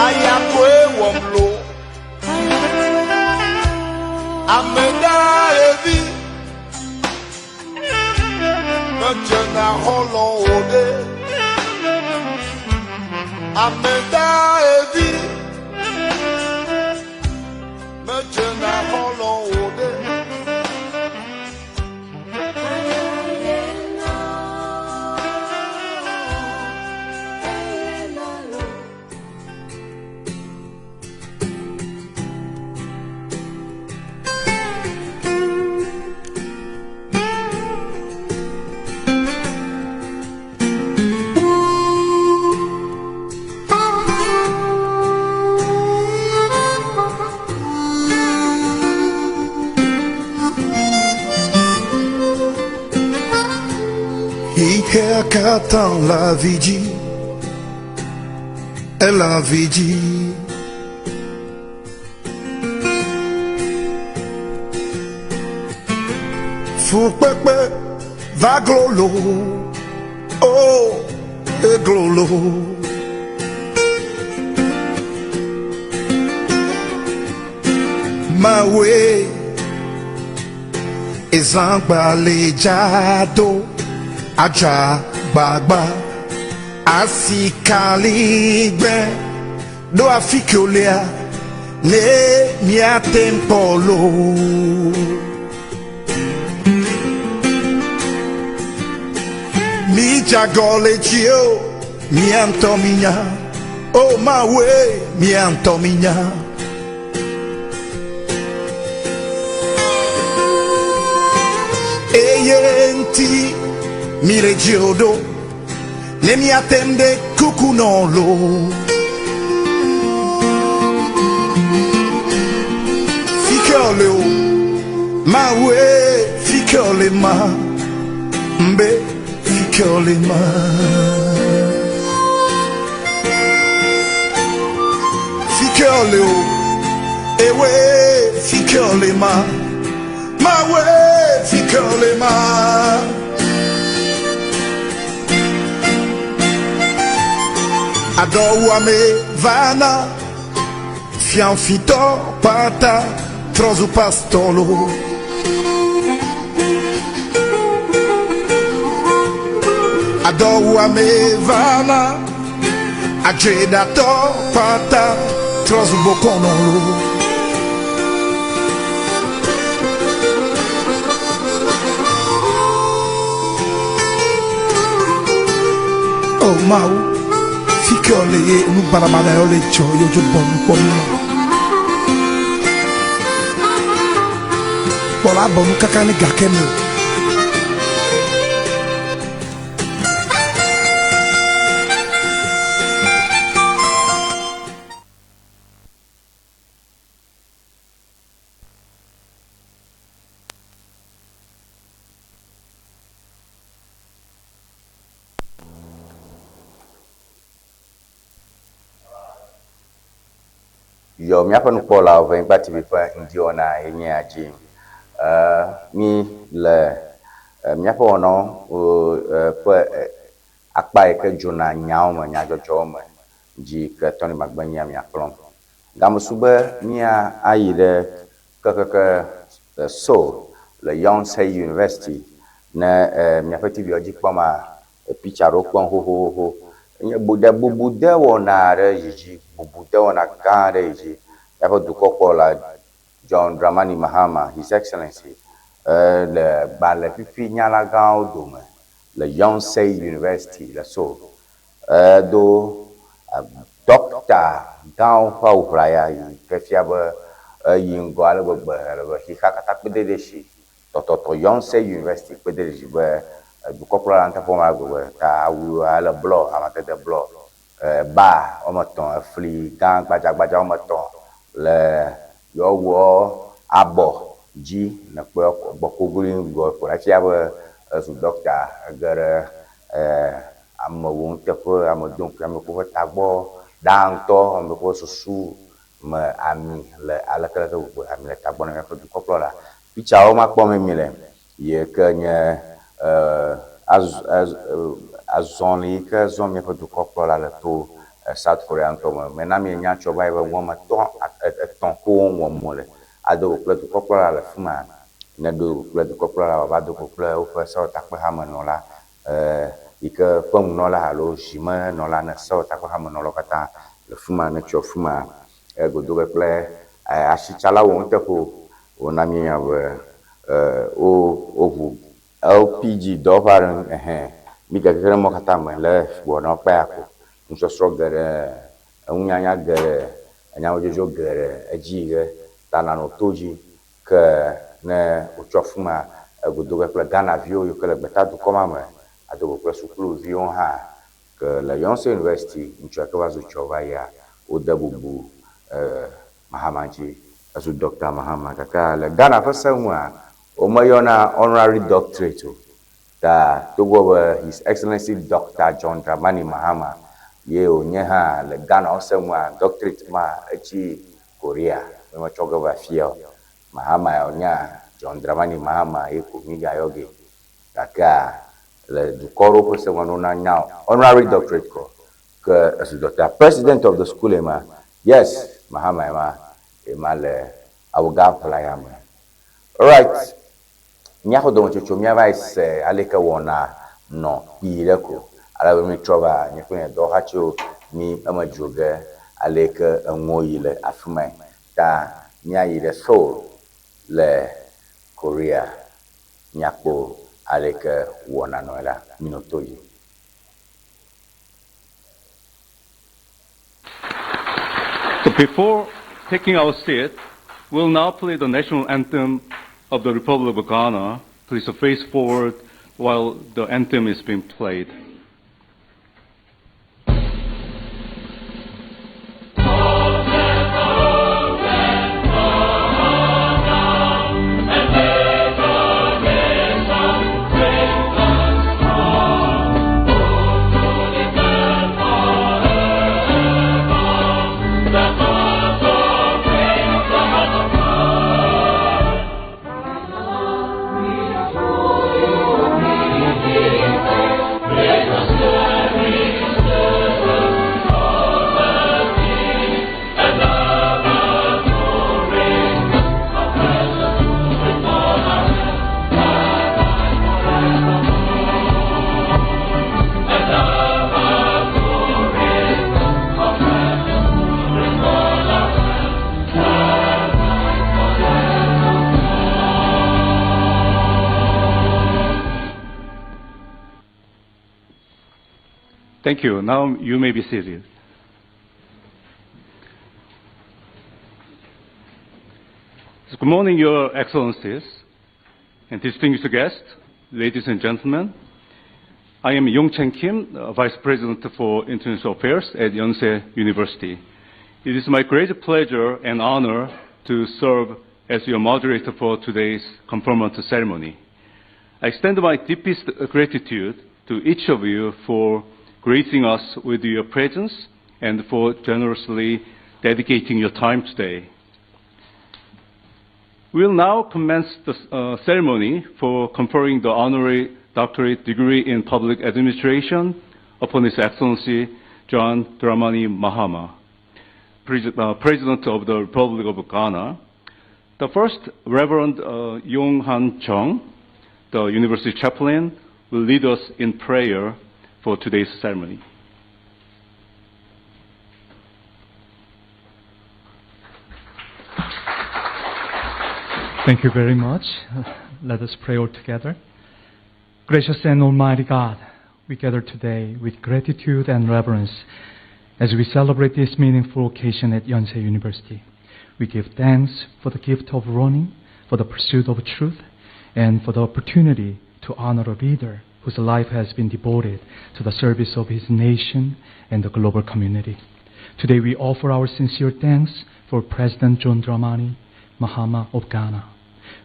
Ayakwe womlo. Ameda evi. Mejena holo ode. Ameda evi. Mejena holo ode. Qu'attend la vie, et la vie. Fou pepe va glolo, oh, et glolo. Ma way is jado. Aja bagba asikaligbe do afikolea le mia tempolo mi jagole chio mi antominya oh my way mi antominya eyenti Mire Giodo, ne mi attende cucunolo. Ficole o, ma ue, ficole ma, mbe, ficole ma. Ficole o, e we, ficole ma ue, ficole ma. Adowa me vana Fianfito pata trozu pastolo Adowu amevana Ajedato pata trozu bokonolo Oh mau Fike ole unu baramada ole cho yojo bonu pomu Bola bonu kakani gakeme Yo miapa nu pola ven bati bi fa ndi ona enye aji mi le miapa ono pa akpa ke jona nyao ma nya jojo ma ji ke toni magbanya mi aklon gam sube mia ayide ke so le Yonsei University na miapa ti bi oji kpama picture ro kpon ho nye bubude wona re yiji bubude wona kan re yiji yabo dukoko la John Dramani Mahama His Excellency le bale pipi nyala gan odome le Yonsei University la so do doctor gan fa ubraya yi kefia ba yingo ale gbegbe le hikakata pedede shi to Yonsei University pedede shi ba du corporal antapoma go ta awu ala blow amate de blow ba omoton fli gan gbaja omoton le yo wo abo ji na pe bokoguri go ko ati aba su doctor gere amwo ntepo amodun am ko tagbo dan to am ko susu ma ami le ala kala ko ami le tagbo na ko du corporal picha o ma po mi le ye kanye azoni que zomia do corporal la to South Korea to me na me nya choba e wo ma ton ko wo mo le adople do corporal la fuma na do ple do corporal ba do ple o fa so ta pa ha no la ike pom no la lo jima no la na so ta pa ha no lo kata le fuma na cho fuma go do ple ashichala wo nte ko o na me ya o LPG dovaran mi ga kere mo kata mo le wo no pa ko nso sro gere unyanya gere anya ojojo gere ajige tana no toji ke ne ochofuma godo pe Ghana vio yo kele beta du koma me ado ko sukulu vio ha ke la Yonsei University ncho ka wazo chova ya odabubu Mahamanji azu Dr. Mahama kaka le Ghana fa samwa Omayona honorary doctorate that to go His Excellency Dr. John Dramani Mahama ye onyeha le Ghana osemwa doctorate ma echi Korea me ma choga ba fia Mahama onya John Dramani Mahama e ko miga yoge kaka le du koro ko se wonu na nya honorary doctorate ko ke as Dr. President of the school ema yes Mahama ema le awga playa ma all right nyako do chocho mia vice aleka wona no pireko ala mi trova nyako ne do hacho mi amajoga aleka anwoyile afuma ta nya yire so le Korea nyako aleka wona no la minotoyi. So before taking our seat, we'll now play the national anthem of the Republic of Ghana. Please face forward while the anthem is being played. Praise Thank you. Now you may be seated. Good morning, Your Excellencies and distinguished guests, ladies and gentlemen. I am Yong-Chen Kim, Vice President for International Affairs at Yonsei University. It is my great pleasure and honor to serve as your moderator for today's conferment ceremony. I extend my deepest gratitude to each of you for gracing us with your presence and for generously dedicating your time today. We will now commence the ceremony for conferring the honorary doctorate degree in public administration upon His Excellency John Dramani Mahama, President of the Republic of Ghana. The first, Reverend Yong Han Chung, the University Chaplain, will lead us in prayer for today's ceremony. Thank you very much. Let us pray all together. Gracious and Almighty God, we gather today with gratitude and reverence as we celebrate this meaningful occasion at Yonsei University. We give thanks for the gift of learning, for the pursuit of truth, and for the opportunity to honor a leader whose life has been devoted to the service of his nation and the global community. Today we offer our sincere thanks for President John Dramani Mahama of Ghana.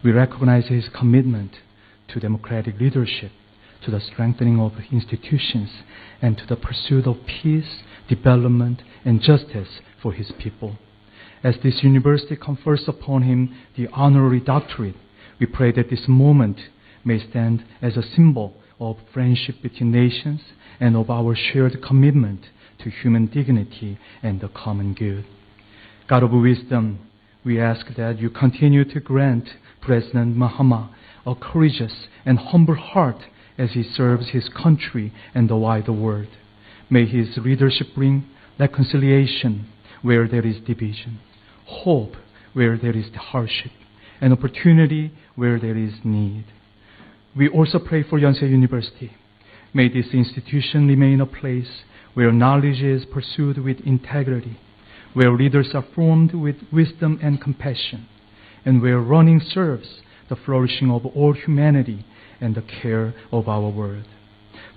We recognize his commitment to democratic leadership, to the strengthening of institutions, and to the pursuit of peace, development, and justice for his people. As this university confers upon him the honorary doctorate, we pray that this moment may stand as a symbol of friendship between nations and of our shared commitment to human dignity and the common good. God of wisdom, we ask that you continue to grant President Mahama a courageous and humble heart as he serves his country and the wider world. May his leadership bring reconciliation where there is division, hope where there is hardship, and opportunity where there is need. We also pray for Yonsei University. May this institution remain a place where knowledge is pursued with integrity, where leaders are formed with wisdom and compassion, and where learning serves the flourishing of all humanity and the care of our world.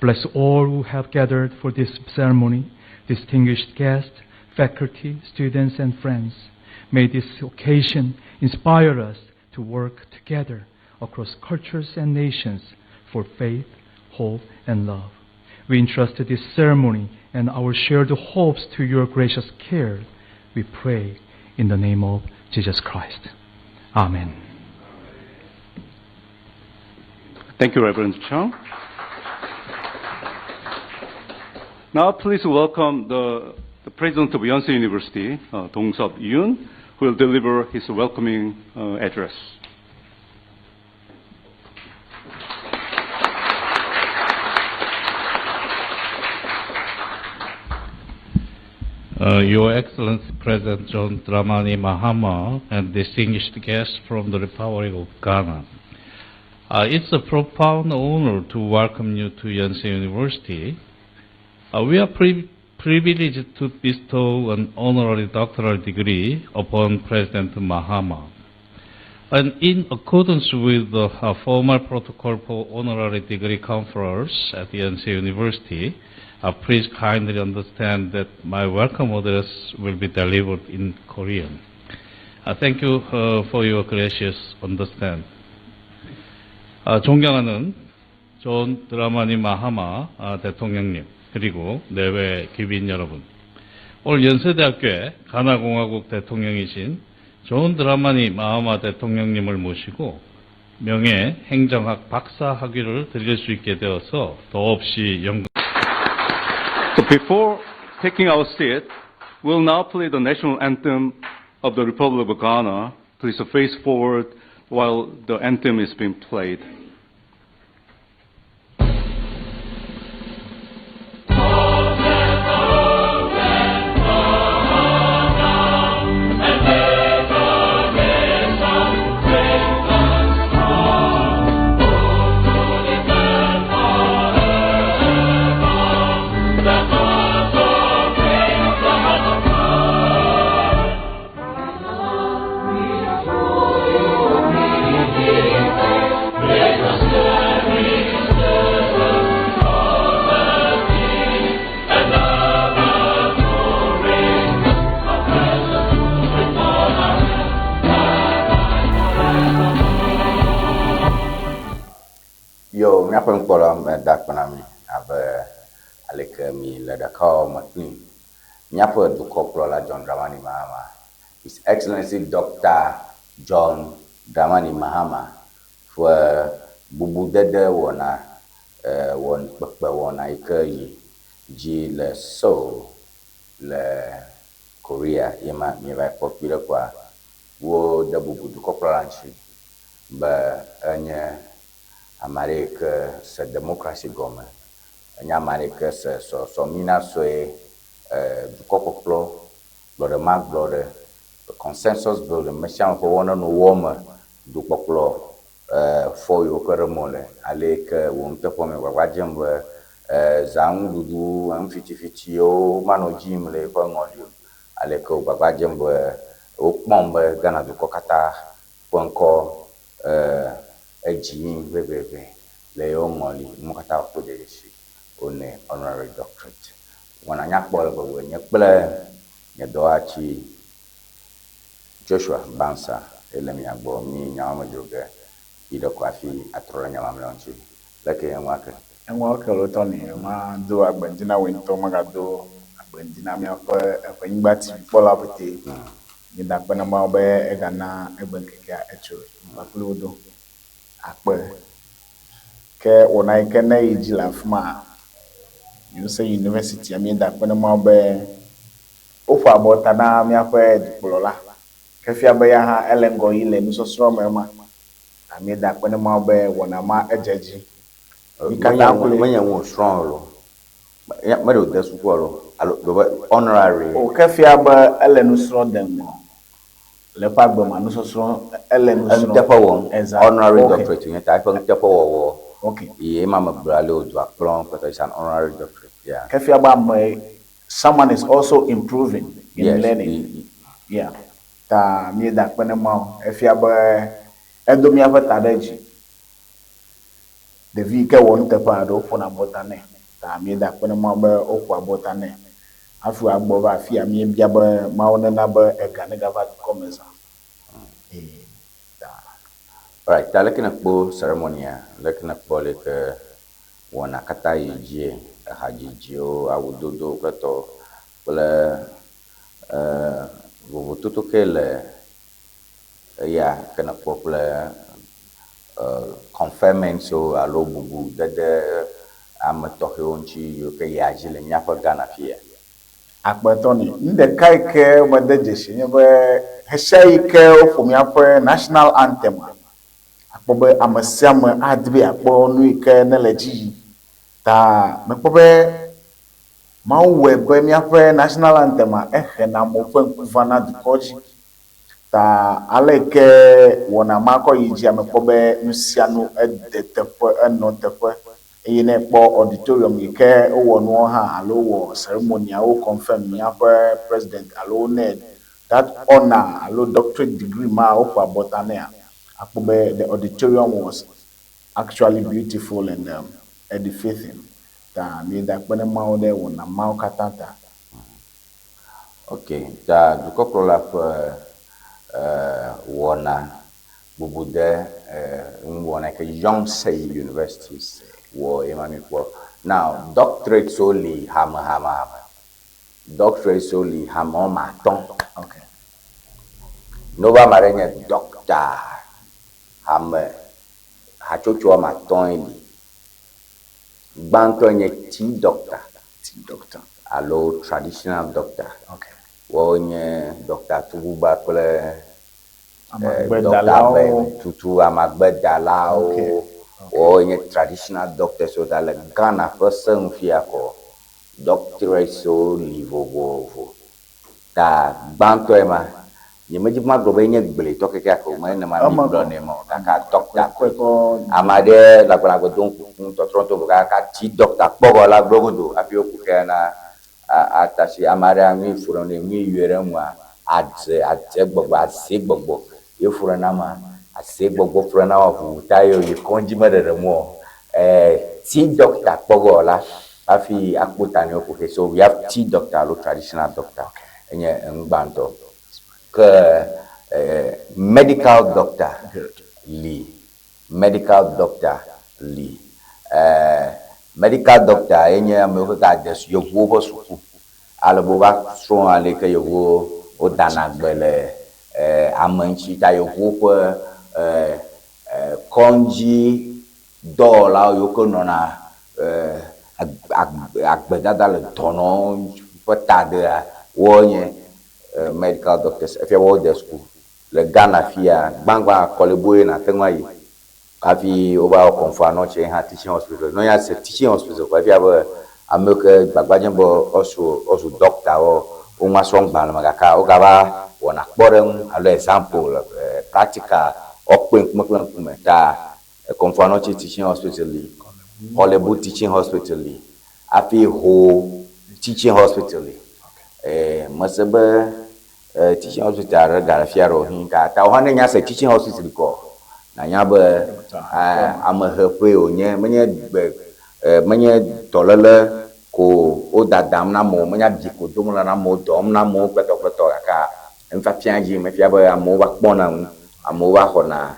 Bless all who have gathered for this ceremony, distinguished guests, faculty, students, and friends. May this occasion inspire us to work together across cultures and nations for faith, hope, and love. We entrust this ceremony and our shared hopes to your gracious care. We pray in the name of Jesus Christ. Amen. Thank you, Reverend Chung. Now, please welcome the President of Yonsei University, Dong-Seop Yoon, who will deliver his welcoming address. Your Excellency President John Dramani Mahama and distinguished guests from the Republic of Ghana. It's a profound honor to welcome you to Yonsei University. We are privileged to bestow an honorary doctoral degree upon President Mahama. And in accordance with the formal protocol for honorary degree conference at Yonsei University, please kindly understand that my welcome address will be delivered in Korean. Thank you for your gracious understanding. 존경하는 존 드라마니 마하마 대통령님, 그리고 내외 귀빈 여러분, 오늘 연세대학교의 가나공화국 대통령이신 존 드라마니 마하마 대통령님을 모시고 명예 행정학 박사 학위를 드릴 수 있게 되어서 더없이 영광. So before taking our seat, we'll now play the national anthem of the Republic of Ghana. Please face forward while the anthem is being played. That's mi apa ngpola dak panami abe aleke mi le dakao matni. Mi apa du koplola John Dramani Mahama. His Excellency Dr. John Dramani Mahama for bubu dede wona won pepe wona ike ji le so le Korea yema mi va popular kwa wo de bubu du koplola nchi ba anye America se democracy gome anye America se so mina soe du koplo the mark the consensus building machine for one no warmer du koplo for yo keremole aleke won te po me wajem zang dudu am fiti o mano jim le ko ngodio aleke wajem o pombe gana du kokata ponko eji bebebe le yo ngoli mukata ko de shi one honorary doctorate wana nyakbol bo nyekple nyedoachi Joshua Bansa elemi agbo mi nyama joge ido kwafi atrola nyama mlonchi leke enwake lotoni ma do agbendina wento magado agbendina mi apa ngbati pola pete ni da pena ma obe egana egbenkeke echo baklodo akpe ke ona ikene ijila fuma you say university I mean that when ma be ofa abota na mi afa diplola ke fi abaya ha elengo ile ni so sro mema I mean that when ma be wona ma ejeji mi kata kule menya won strong lo ya mero de suko lo honorary o ke fi aba elenu sro dem le pa gbo ma no so sro elenu sro honorary doctorate ni ta fa tepo wo okay ye mama bralo do aplon because it's an honorary doctorate. Yeah. Someone is also improving in learning. Yeah. Ta mi da penema efiaba endomi afatadeji. The vika won te pa do fona botane. Ta mi da penema be okwa botane. Afu agbo ba fi ami bia ba mauna na ba egane gava komeza. Right, ta lekina po ceremony lekina po leke wana kata yije hajijio awudodo kleto le vovototo kele ya kana po le confirming so alo bubu dede amatoke onchi yo ke yaji le nyafa Ghana fie akpatoni nde kaike madejeshi nyebe heshaike ofumiape national anthem akpobe amasiam adbi akpo nu ike neleji ta mekpobe mawe be miape national anthem na mo fana dikoji ta aleke wona mako yiji amekpobe nusianu edetepo enotepo eyine po auditorium ike wonu ha alo wo ceremony o confirm miape president alo ned that honor alo doctorate degree ma o for botania akpobe the auditorium was actually beautiful and edificating ta mi da pene ma de wona ma katata okay ta du koprola wona bubude wona ke young say universities wo emami po now doctorate solely hama doctorate solely hama maton okay nova marenya doctor hama hachocho maton ili banto nye doctor alo traditional doctor okay wo nye doctor tububa kole tutu amagbedalao o nye traditional doctor so that like Ghana person fiako doctorate so livovo ta banto ema nye majima gobe nye gbele to keke ko ma na ma mi bro ne mo ka doctor ko amade la bla go don to tronto ka ti doctor pogo la brogodo afi oku kana atashi amade ami furo ne mi yere mu adze gbogbo ase gbogbo ye furo na ma ase gbogbo furo na wa tayo ye konji madere mo ti doctor pogo la afi akputa ne oku so we have ti doctor lo traditional doctor enye ngbanto medical doctor Lee medical doctor enye ame ko ka des yewo bo suku alebo ba strong ale ke yewo o dana gbele amanchi ta yewo ko konji dola yo ko nona agbedada le tono potade wonye medical doctors if you want the school le Ghana fia bangba koleboe na tenwa yi afi over confa no che ha teaching hospital no ya se teaching hospital kwa fia ba ameke gbagbajenbo also doctor o nwa song ban magaka o gaba wona kporem alo example practical okpen kumekuma ta confa no che teaching hospital li kolebo teaching hospital li afi ho teaching hospital li masebe teaching hospital ga fia ro hin ka ta ho nya se teaching hospital ko na nya ba amahepe onye menye tolele ko o dadam na mo menya bi ko dom na mo dom na mo peto ka mfa pianji me fia ba mo ba kpona amo ba hona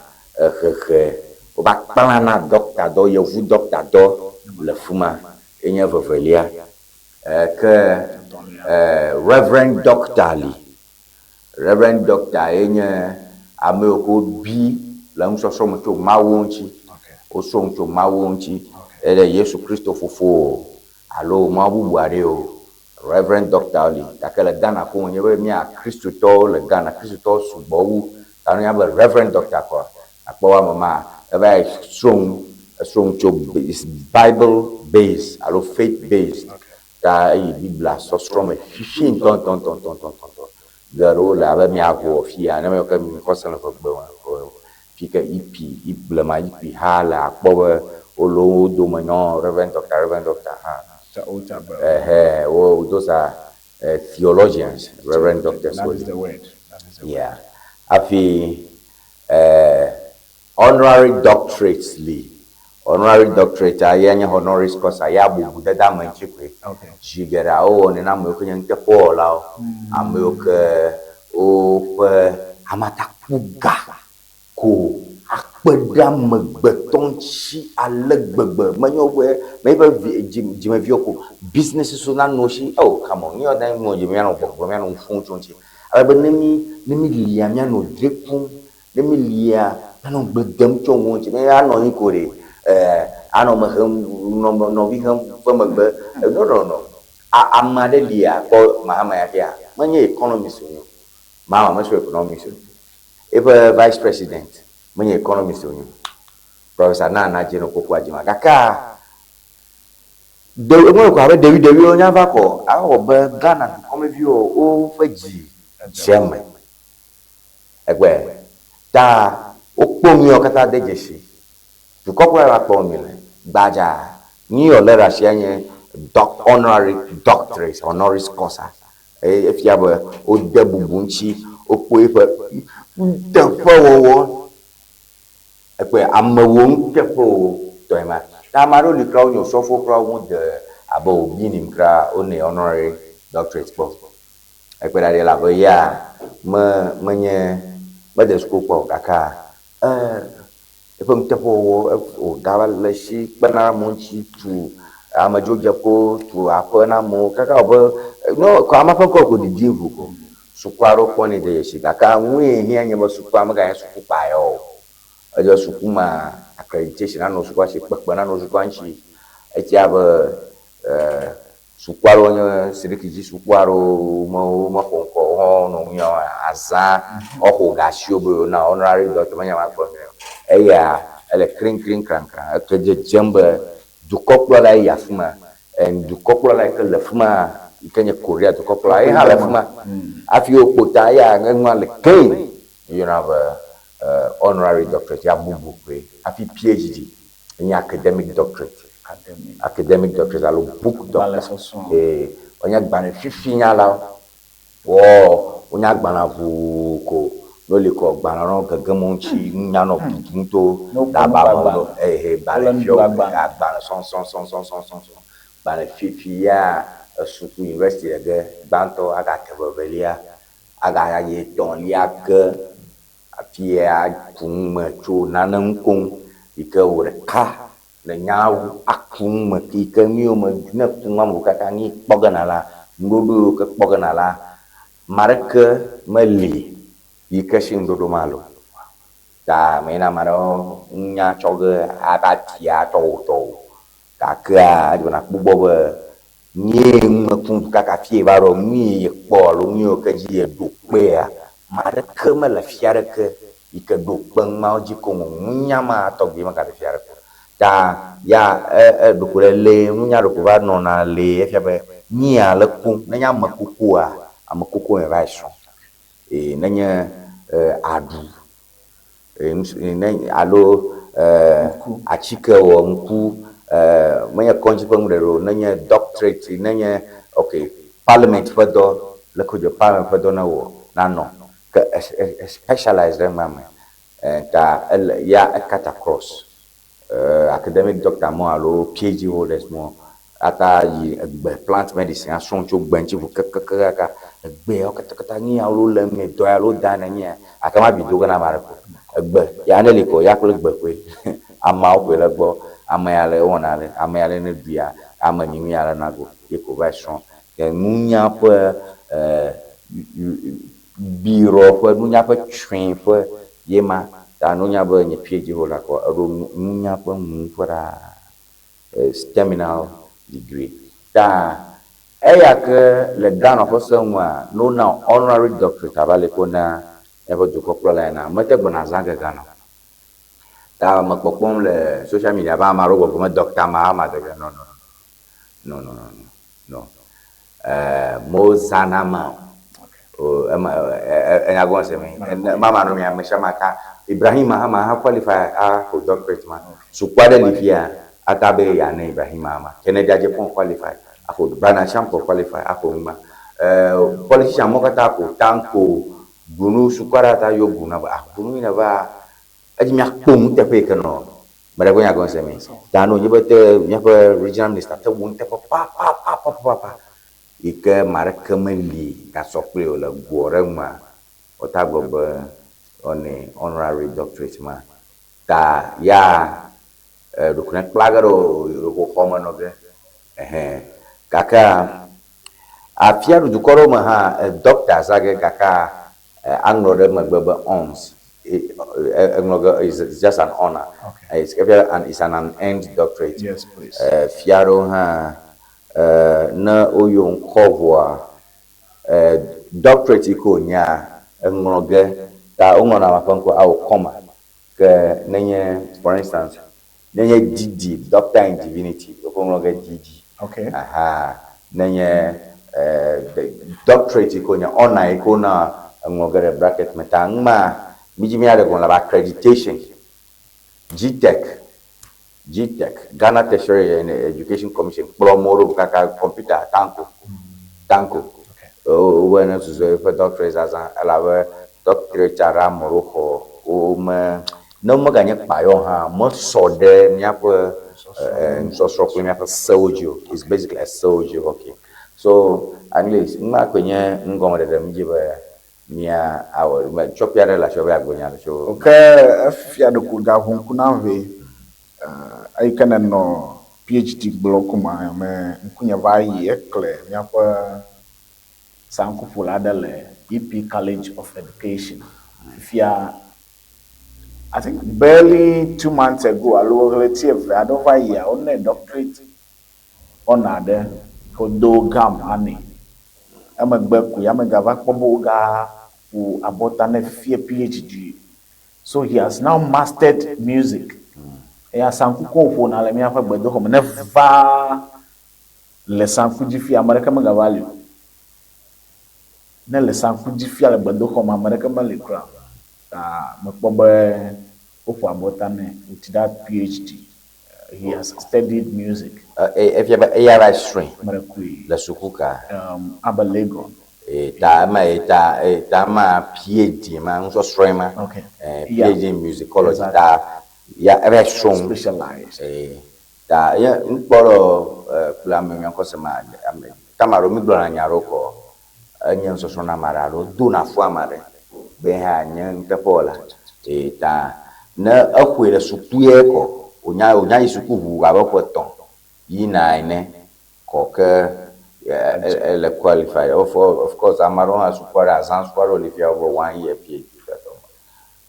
o ba kpana na doctor do ye vu doctor do le fuma enye vevelia que reverend doctor enye ameko bi la mso so mto mawonchi o so mto mawonchi ele Yesu Kristo fofo alo mabubuare o reverend doctor ali takela Ghana ko nyebe mi a Kristo to le Ghana Kristo to subowu tanu ya reverend doctor ko akwa mama eba strong to is Bible based alo faith based ta Biblia so strong fifin ton garo la ba mi ako fia na me ko mi ko sana ko fika ipi iblema ipi hala akbowe olo do manyo reverend doctor ha those are theologians reverend doctors that is the word yeah afi honorary doctorates li honorary doctorate ayanya honoris causa ya bubu dada manchikwe jigera o ni na mo ko nyen te pola amoke o amata kuga ko akpeda megbeton chi alegbegbe menyowe maybe jime vioko business so na no shi oh come on you dan mo jime no bokbo me no fun chonchi abe nemi lia me no drekun nemi lia no gbedam chonwo chi me ano yin kore ano me no vi ham megbe no amade lia ko mahama ya menye economist onyo mama me so economist if vice president mwenye economist onyo professor na jeno kokwa jima kaka de mo ko abe David onya ba ko awo be Ghana come view o faji chairman egbe ta opomi okata dejeshi to kokwa ra po mi le gbaja ni olera se yen honorary doctorate honoris causa if you have o debubunchi opo ife wo ekwe amawon kefo toima tamaro li krawo nyo sofo krawo de abo binim kra one honorary doctorate po ekwe da la bo ya menye bade school po kaka efo kefo o dawal shi bana monchi tu amajoja ko tu apana mo kaka obo no ko amafa ko di divu ko sukwaro kwani de yeshi kaka nwe hi anya ba sukwa maga suku pa yo ajo sukuma accreditation ano sukwa shi pepe na no sukwa nchi etiaba sukwaro nya sirikiji sukwaro mo konko ho no nya aza oho ga shiobo na honorary doctor manya ma ko eya ele kring kranka akeje jembe du koplo la yafuma en du koplo la ke lefuma ikanye Korea to koplo ai ha lefuma afio kota ya ngwa le king you have a honorary doctorate ya bubu kwe afi PhD in academic doctorate alo book doctor onya gbane fifinya la wo onya gbana vu ko no le ko gbana ron gagamo nchi nya no pinto da ba mo bale fio gbana son bale fifia suku university de banto aga kebelia aga ye ton liake apia kuma chu nanan kun ike ureka le nyawo akum me ki mio me ne kuma mo kaka ni kpogana la ngodo ke kpogana la marke meli yike shindodo malo ta mena maro nya choge ata tia to ka ka jona bubo be ni me kum kaka fie baro mi kpo lo mi o ke ji do pe a marke me la fiare ke yike do pang mau ji ko nya ma to bi ma ka fiare ta ya do ko le nya do ko ba no na le fia be ni a le kum na nya ma kuku a amakuku e vai so e nanya adu alo achike wo nku manya konji pamudero nanya doctorate nanya okay parliament fado le ko jo parliament fado na wo na no specialized mama ta ya cut across academic doctor mo alo PhD holders mo ata yi plant medicine ason cho gbanchi bu kakaka gbe o kata ni awlo le me do ya lo dana ni akama bi do na mara ko gbe ya ne liko ya ko gbe pe ama o pe le gbo ama ya le wona le ama ya le ne bia ama ni ya le na go e ko ba son ke munya pe biro pe munya pe train pe yema ta no nya be ni PhD hola ko ro munya pe mu fara terminal degree ta eya ke le Ghana for somewhere no now honorary doctorate abale ko na ebo du ko prola na mete gbona zanga Ghana ta makpokpom le social media ba ma rogo ko doctor ma de no mo zanama o ena go se me mama no mi amesha maka Ibrahim Mahama ha qualify for doctorate man so kwade lifia atabe ya na Ibrahim Mahama Kennedy Ajepon qualify afo Bana Champo qualify afo ma politician mo kata ko tanko gunu sukwara ta yo guna ba gunu ina ba ajimi akpom te pe kano bara go nya go se me dano yebete nya pe regional minister te won te pa ike markemeli ka sokle o la gore ma o ta go be oni honorary doctorate ma ta ya do connect plagaro ko koma no ge kaka afia du koro ma ha doctor zage kaka anglo de magbebe ons is just an honor. Okay. It's an end doctorate. Yes, please. Fiaro ha na oyon kovwa doctorate iko nya ngloge ta ongona mafanko au koma ke nenye for instance nenye DD doctor in divinity ngloge DD. Okay. Aha nenye doctorate iko nya honor iko na ngloge bracket metangma mijimi ale kon la accreditation GTech Ghana Tertiary and Education Commission promoro kaka computer tanko when so for doctorate as alawe doctorate ara moroko o me no mo ganye payo ha mo so de miapo so so miapo sojo is basically a sojo. Okay, so at least ma kwenye ngomo de mjibe mia awo ma chopia la shobe agonya so okay afia do kuga honkuna ve I can no PhD block ma me nkunya ba yi ekle nyapa sanku fulada le EP College of Education fia I think barely 2 months ago alo relative I don't buy here on a doctorate on ade ko do gam ani amagbaku yamagava kpoboga u abota na fia PhD so he has now mastered music. Ya sanku ko na le mi afa gbedo ko na va le sanku di fi america ma gavali na le sanku di fi ale gbedo ko ma america ma le kra me pobe ofu abota ne with that PhD he has studied music if you have a string la sukuka abalego ta ma PhD ma so string ma okay PhD in musicology ta ya ebe strong specialized da ya nkporo plan me nko se ma tamaro mi gbora nyaro ko anya nso so na mararo do na fu amare be ha anya ntepola ta na akwere supuye ko onya isuku hu ga ba ton yi na ine ko ke le qualify of course amaro ha support azan support le fi over 1 year PhD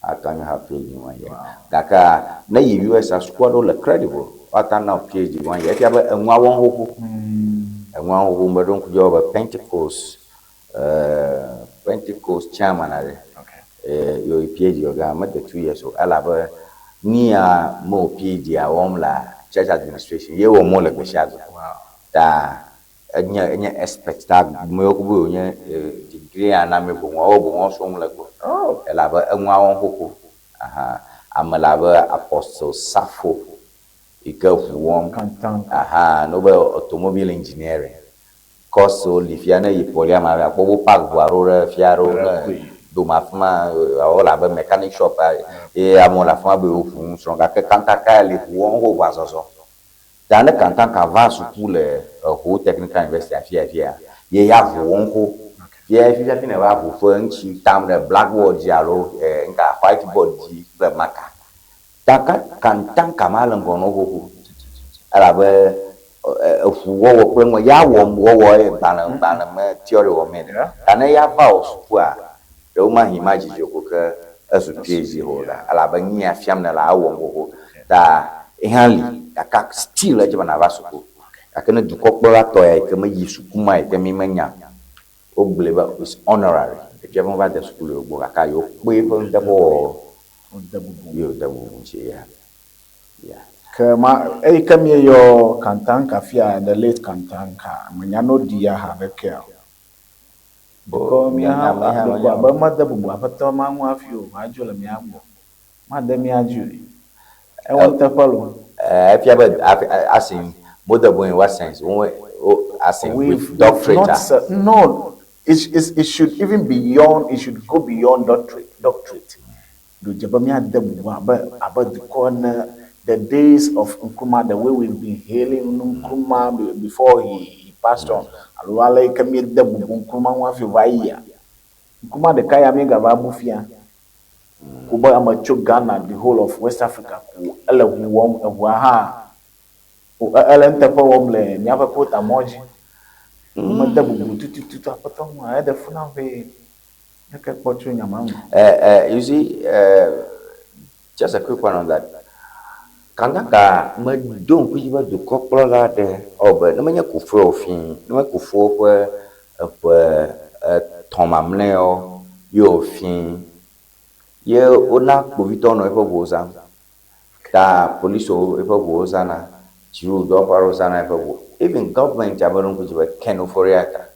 akan ha PhD 1 year gaka na yi US support le credible ata na PhD 1 year ya ba enwa won ho mo don ku jo ba Pentecost chairman are your PhD yoga met the 2 years so ala ba ni a mo PhD a la church administration ye wo mo le gbeshazo ta enya expect that mo yokubu nya degree ana me bo wo so mo le go ala ba enwa won hoko aha amala ba apostle Safo ikafu aha no ba automobile engineering course so lifiana yi polia ma ba bo park boaro fiaro do mafma ola ba mechanic shop amola fa be ofun so ga ke kantaka le won ho ba so dan kantaka va su pour le ho technical university afia ye ya won ho ye fi ne ba fu fo nchi tam the blackboard jalo nga whiteboard ji be maka taka kantaka malan gono ho ala ba fu wo pe mo ya wo bana me theory wo me ana ya ba osu a do ma himaji joko ka asu PhD hola ala ba nyi afiam na la wo ngo da ehali aka still aje bana ba suku akana du kokbola to ya ke ma yisu kuma ke mi manya o bleba is honorary ke mo ba de school ogbo aka yo pe fo ndabo yo dabu ya Kama kami yo kantanka fia the late kantanka manyano dia habeke because mi ha ba mother bu ba to ma nwa fio ma jola mi agbo ma de mi aju e won te follow fia ba asin mother bu in what sense asin with doctorate no it should even beyond, it should go beyond doctorate do jaba mi ade bu ba the corner the days of Nkrumah, the way we've been hailing Nkrumah before he passed on. Alwala kami de Nkrumah wa fi vaya. Nkrumah de kaya mi gaba bufia. Kuba amacho Ghana, the whole of West Africa. Ele wom ha. Ele ntepo wom le nyava kota moji. Mada bubu tutu apatong wa de funa ve. Naka kwachu nyamamu. You see, just a quick one on that. Kandaka me don kujiba du koplo la de obe no menya kufo ofin no me kufo pe tomamleo yo ofin ye ona povito no e poboza ta police o e poboza na chiru do paroza na e pobo even government abaron kujiba keno foriata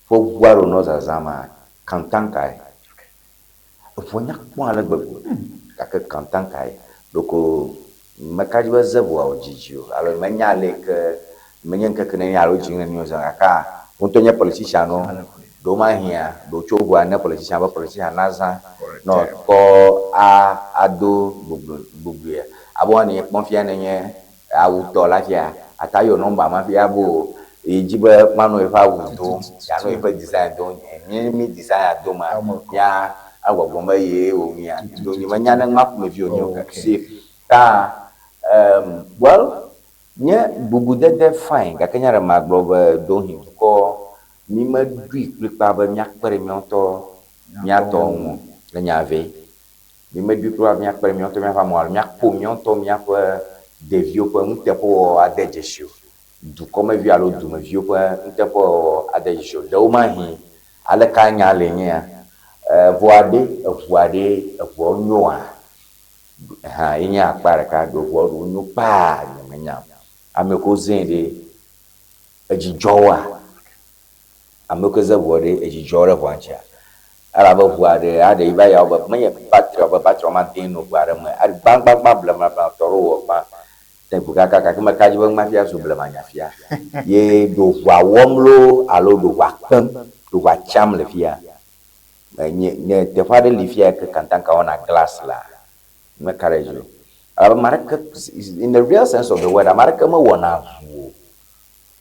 fo gwaro no zazama kantanka fonya kwa la gbegbo ka kantanka doko makaji ba zabu wa jijio alo menya leke menya nkekene ya lo jinga ni oza aka untonya politician no do ma hia do chogwa na politician naza no ko ado bubu ya abo ni konfia nenye awuto lafia atayo number ma fi abo ejibe manu e fa wuto ya no e fa design do mi design do ma ya agwagwo ma ye o mi ya do ni manya na map me vi onyo ka ta well, nye bubu de fine. Kakenya maglobe don't him ko ni ma dui klipa ba nyak pere mionto nyato le nyave ni ma dui klipa nyak pere mionto mia famoal nyak po mionto mia pa de vieux pa ntepo adejesho du comme vi alo du ma vieux pa ntepo adejesho do ma hi ale kanya le nya voade nyoa ha inya akpara ka do woru nu pa nyamenya ameko zende ejijowa ameko za wore ejijora wancha araba wade ade iba ya oba menya patro ma dinu gwara ma ar bang bla ma toro wo pa te buka ka ma kaji bang ma fia so bla ma nya fia ye do wa womlo alo do wa pam do wa cham le fia ne te fa de li fia ka kantanka ona glass la Makarejo. America, in the real sense of the word, America ma wana vu.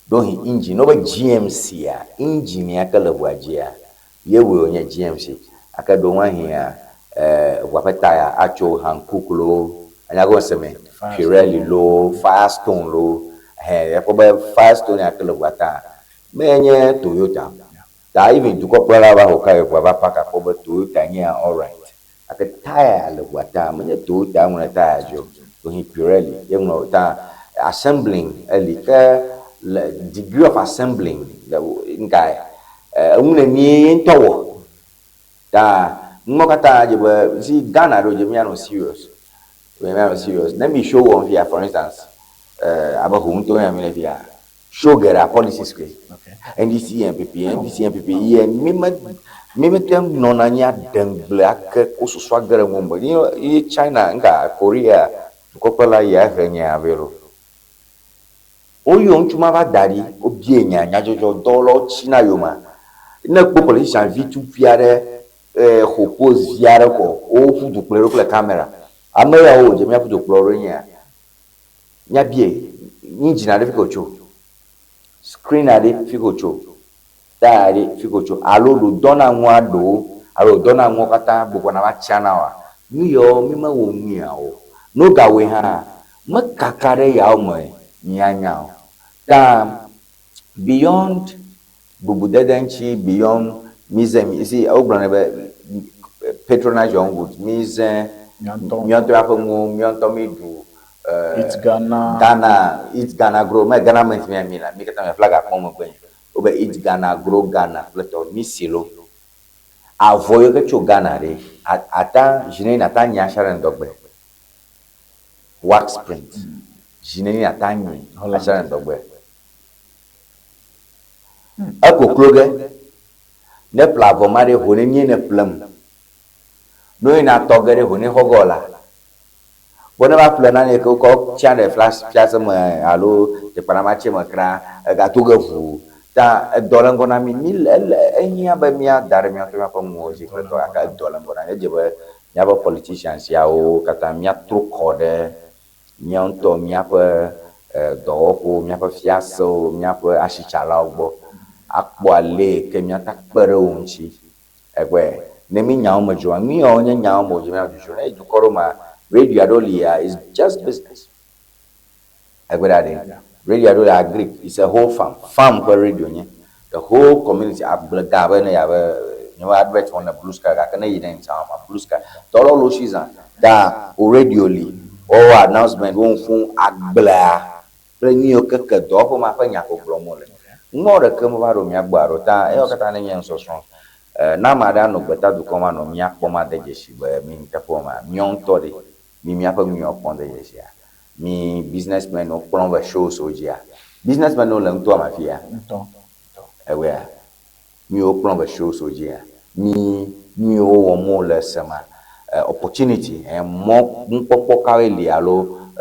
Don't he engine no GMC ya engine ya kala wajia. Ye we onye GMC. Aka do wan here wapeta ya acho hankukulo and I go say Pirelli low, Firestone low, eh, probably Firestone at Kilowata, many Toyota. That even to go Hokai, Paka, probably Toyota, yeah, all right. I could tire of what time when you do down when I tire you, to him Pirelli, you know, assembling a degree of assembling the guy, only me in tower. Da Mokata, you see, Ghana, Rojamiano serious. Remember serious. Let me show one here, for instance, about whom to him here. Show get a policy script. NDC MPP, and Mimitem nonanya black also swagger woman. You know, China, Korea, Coppola, Yahania, Vero. Oh, you want to my daddy, Obiena, Najo, Dolo, China, Yuma. No population, V2 Piare, Hopos, Yarako, all food to play with the camera. I may hold the map to Florina. Nabie, Nijina Ficocho. Screen at it, Ficocho. Diary, Ficocho. Alo, Donna Wado, Alo, Donna Mokata, Bukana Chanawa. Mio, Mima Miao. No Gaweha. Makakare Yaume, Nyanyao. Beyond Bubudedenchi, beyond Mizem, you see, Ogranebe patronage on wood, Mize, Miontomi, It's Ghana. It's Ghana grow, my Ghana meant me, make it a flag at home of over it's Ghana grow Ghana, let or Missilo. Avoid the Ghana, Ata, Jine Natanya Sharon Dogbe. Wax print. Jine Natanya Sharon Dogbe. Ako Kroger, ne plavo mare hone ne plum. No in a togere hone hogola. Bonava plana ne ko chane flash piazza alo de Panamache macra, a gatuga fu. Da dolangona mi mil enya ba mia darmia to ma music to aka dolangona ne jebe nyaba politicians ya o kata mia tro kode nyanto mia pa do mia pa fiaso mia pa ashichala ogbo akpo ale ke mia tak pere unchi egwe ne mi nyawo majo mi onye nyawo mojo na juju na edukoro ma radio adolia is just business egwe that radio adolia agree it's a whole farm for radio nye the whole community ablaga na ya you advert on the blue sky ka na yiden town blue sky tolo lo shiza da radio li or announcement won fun agbla premier keke do ko ma fa nya ko blomo le no de kemo ba ro mi agbaro ta e o kata na yen so so na ma da no gbeta du ko ma no mi akpoma de jeshi ba mi nta po ma mi on to de mi apa mi opon de jeshi mi businessman no plan va show so jia businessman no lang to ma fia ewe mi o plan va show so jia mi o wo mo le sama opportunity and mo npopo kawe li alo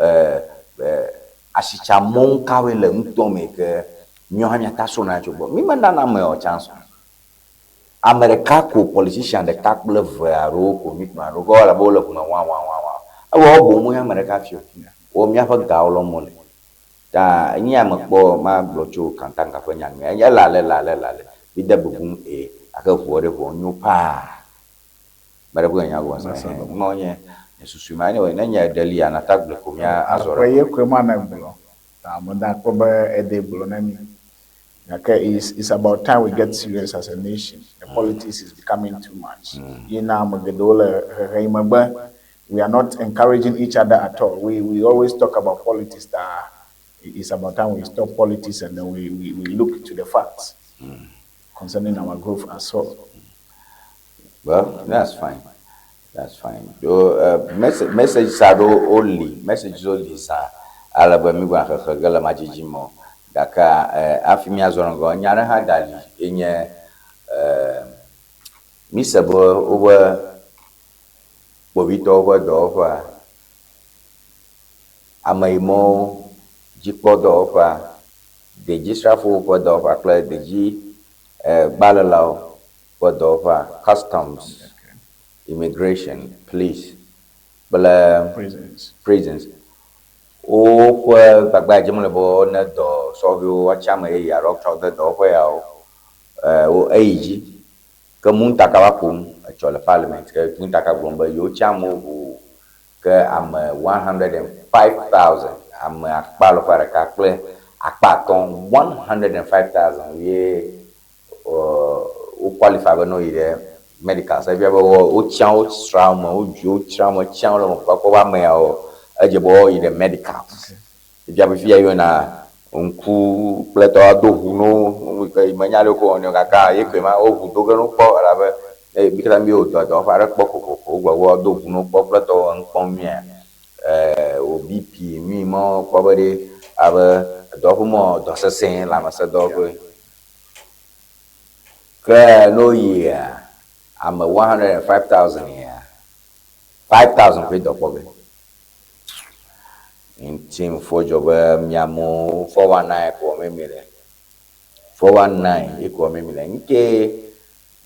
asicha mon kawe le nto me ke nyo ha nya taso na jobo mi manda na me o chance America ko politician de takle varo ko mi ma ro go la bolo ko wa awo bo mo America fio o mi afa ga olo mo le ta nya makpo ma blocho kantanga fa nya ya la le bi da bugum aka fuore ko nyu pa bara ko nya go sa mo nye susu ma ne we na nya dali ana takle ko ya azoro Akwai ko ma na bulo ta mo da ko ba e de bulo na mi. Okay, it's about time we get serious as a nation. The politics is becoming too much. We are not encouraging each other at all. We always talk about politics. That it's about time we stop politics and then we look to the facts concerning our growth as well. Well, that's fine. That's fine. Message only. Message only, sir. Alabama, gala majijimo. Daka afimi azorongo nyare ha dali enye misabo owa bobito owa dofa amaimo jikpo dofa deji strafo owa dofa kla deji balalaw owa dofa customs immigration police bala prisons o kwa bagba jemle bo na do so yo achama e ya rock to do kwa ya o eji ka mun taka wa kum chola parliament ka mun taka bomba yo chamo bu ke ame 105,000 ame akpa lɔƒe ɖeka kple akpa atɔ̃ 105,000 ye wo qualify be no yi ɖe medical se bia be wo tia wo sra me wo dzi wo tsra me tia wo le me kpakpɔ be ame yawo edze be wo yi ɖe medical bia be fia yona ŋku kple tɔ do ʋu no ke menya le ko ne kaka ye ke ma wo ʋu do ge no kpɔ elabe bi katã mi wo dɔ ƒe aɖe kpɔ kokoko wo gbɔ do ʋu no kpɔ kple tɔ ŋkpɔ mia wo bp mi mo kpɔ be ɖe abe dɔƒe mo dɔ sesẽ lãmesẽ dɔƒe ke no yi ame 105,000 ya 5,000 ƒe dɔ kpɔ be team for job miamo 419 ko memile 419 iko memile nke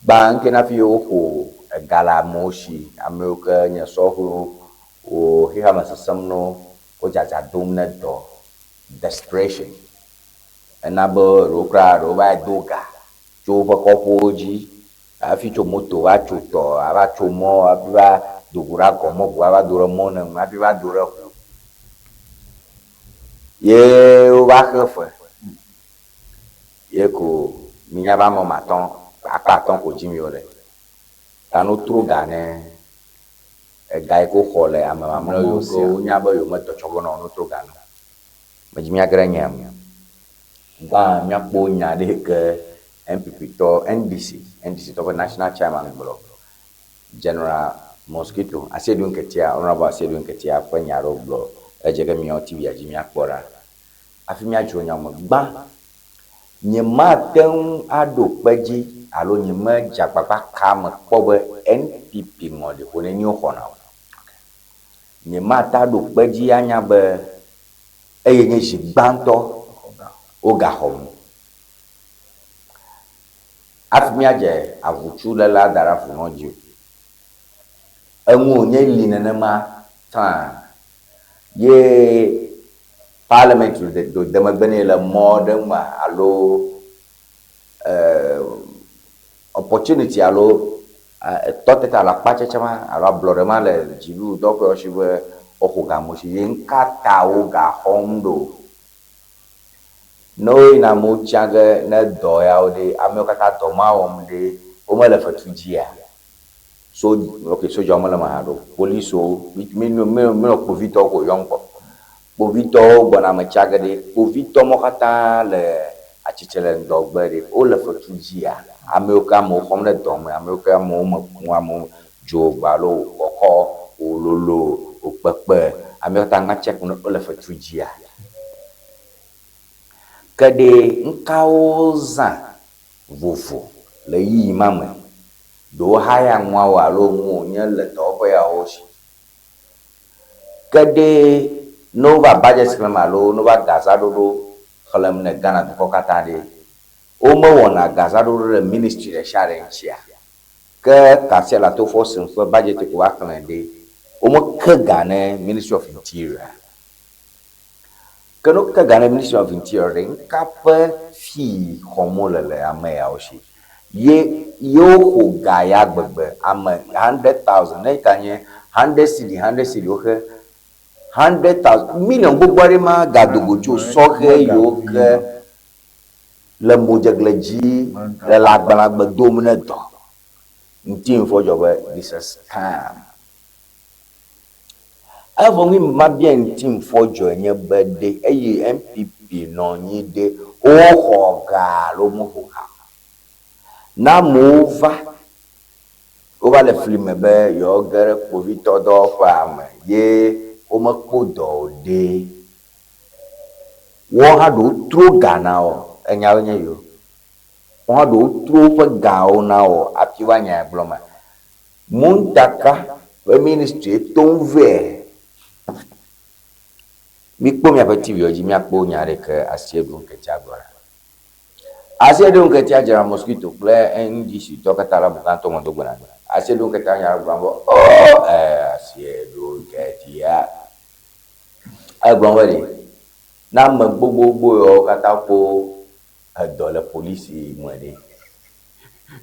ba nke na fi oko gala moshi ameoka nya sohu o hiha masasamno o jaja dum na do desperation enabo rokra ro ba doga jo ba kopoji afi cho moto wa cho to aba cho mo abiba dogura komo aba dura mo na abiba dura ye wa khafa ye ko minya ba mo maton apa ton ko jimi ole tanu tru gane e gai ko khole ama mamlo yo ko nya ba yo mato chogo no tru gane ma jimi agara nya ba nya po nya de ke MPP to NDC to national chairman block general mosquito asedun ketia honorable asedun ketia pa nyaro block ejege mi o TV aji mi akpora afi mi ajo nya mo gba nye ma ten ado peji alo nye ma jakpapa kam kpobe NPP ngode ko ne nyo hona nye ma ta do peji anya be eye nye jigbanto oga hom afi mi aje avuchu lela dara fu noji enwo nye linene ma ta ye parliament do demagbene la modern ma alo opportunity alo toteta la pachachama alo blorema le jibu doko oshiwe okuga moshi yenkata uga hondo no ina mochage na doya ode amekata doma omde omele fatujia so okay so jamala mahado police o me povito ko yonko povito bona machagade povito mokata le achichele ndogbere o le fatujia ameoka mo homle dom ameoka mo jo balo oko ololo opepe ameoka ngachek no le fatujia kade nkauza vovo le yi mame do haya nwa wa lo mu nye le to ko ya oshi kade no ba budget klama lo no ba gaza do khalam ne gana ko kata de o mo wona gaza do le ministry de share nchia ke ka se la to force for budget ko aklan de o mo ka gane ministry of interior que no ka gane ministry of interior ring kapa fi homole le ame ya oshi ye yo ho gaya gbegbe ama 100,000 na ikanye 100 cedi oke 100,000 million gbogbo ma gadogojo soge yo ke le mojagleji le lagbalagbe domine do ntin fo jobe this is scam avo mi ma bien ntin fo jo nye bede eyi MPP no nyi de o ho ga lo mo ho na mova over le film be yo gere povito do fam ye o makodo de wo ha do tro gana o enya onye yo wo ha do tro fa ga o na o apiwa nya bloma muntaka we ministry ton ve mi kpo mi apeti wi oji mi akpo nya re ke asiedu nke chagora asiedu nke chagora mosquito ple NDC to katala bukan to mondo gona asiedu nke tanya brambo asiedu nke tia agbonwere na gbogbo yo katapo do le police mo de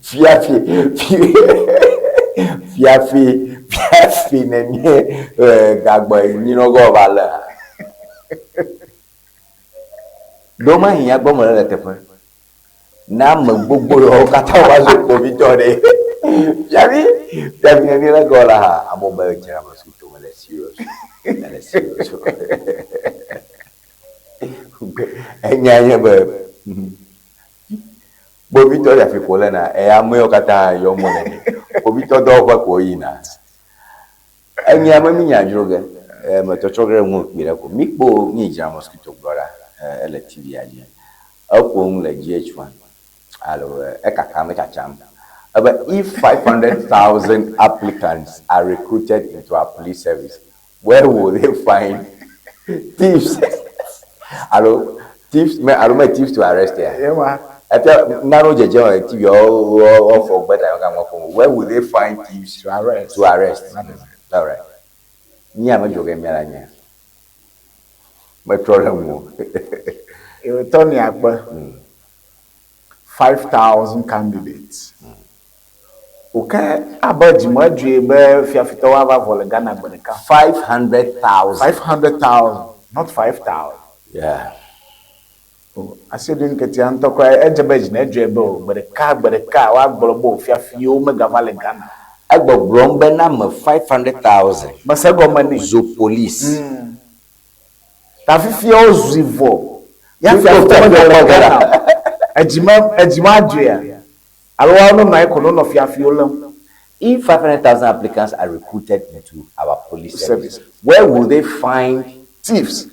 fia fiafi nenye gagbo nyino go bala do ma yin agbo mo le tefe na mo gbogbo yo kata wa so ko bi to de fiafi ni la go la amo ba jira ma su to le serious le serious enya ba bobi to ya fi ko le na e amo yo kata yo mo le bobi to do kwa ko yina enya ma mi nya jroge ma to chogre mu kpira ko mi po ni jira mosquito brother LTV aje akwo le GH1 alo e kaka me chacham but if 500,000 applicants are recruited into our police service, where will they find thieves? Alo thieves me thieves to arrest here. Yeah, man. Nano jeje on TV or for better where will they find thieves To arrest. To arrest. All right. Ni ama joge mi ala nya. My problem mo. It will turn you up 5,000 candidates. Okay, about Jimadri, Fiafito Wava Volgana Bonica. 500,000. 500,000, not 5,000. Yeah. I said, didn't get your to cry, Edgebage, Nedrebo, but the car, what Bolobo, Fiafio, Mega Valgana. I got Brombena 500,000. Masago money. Zo police. Tafifio Zivo. Yafiafito Edjimadria. If 500,000 applicants are recruited into our police service, where will they find thieves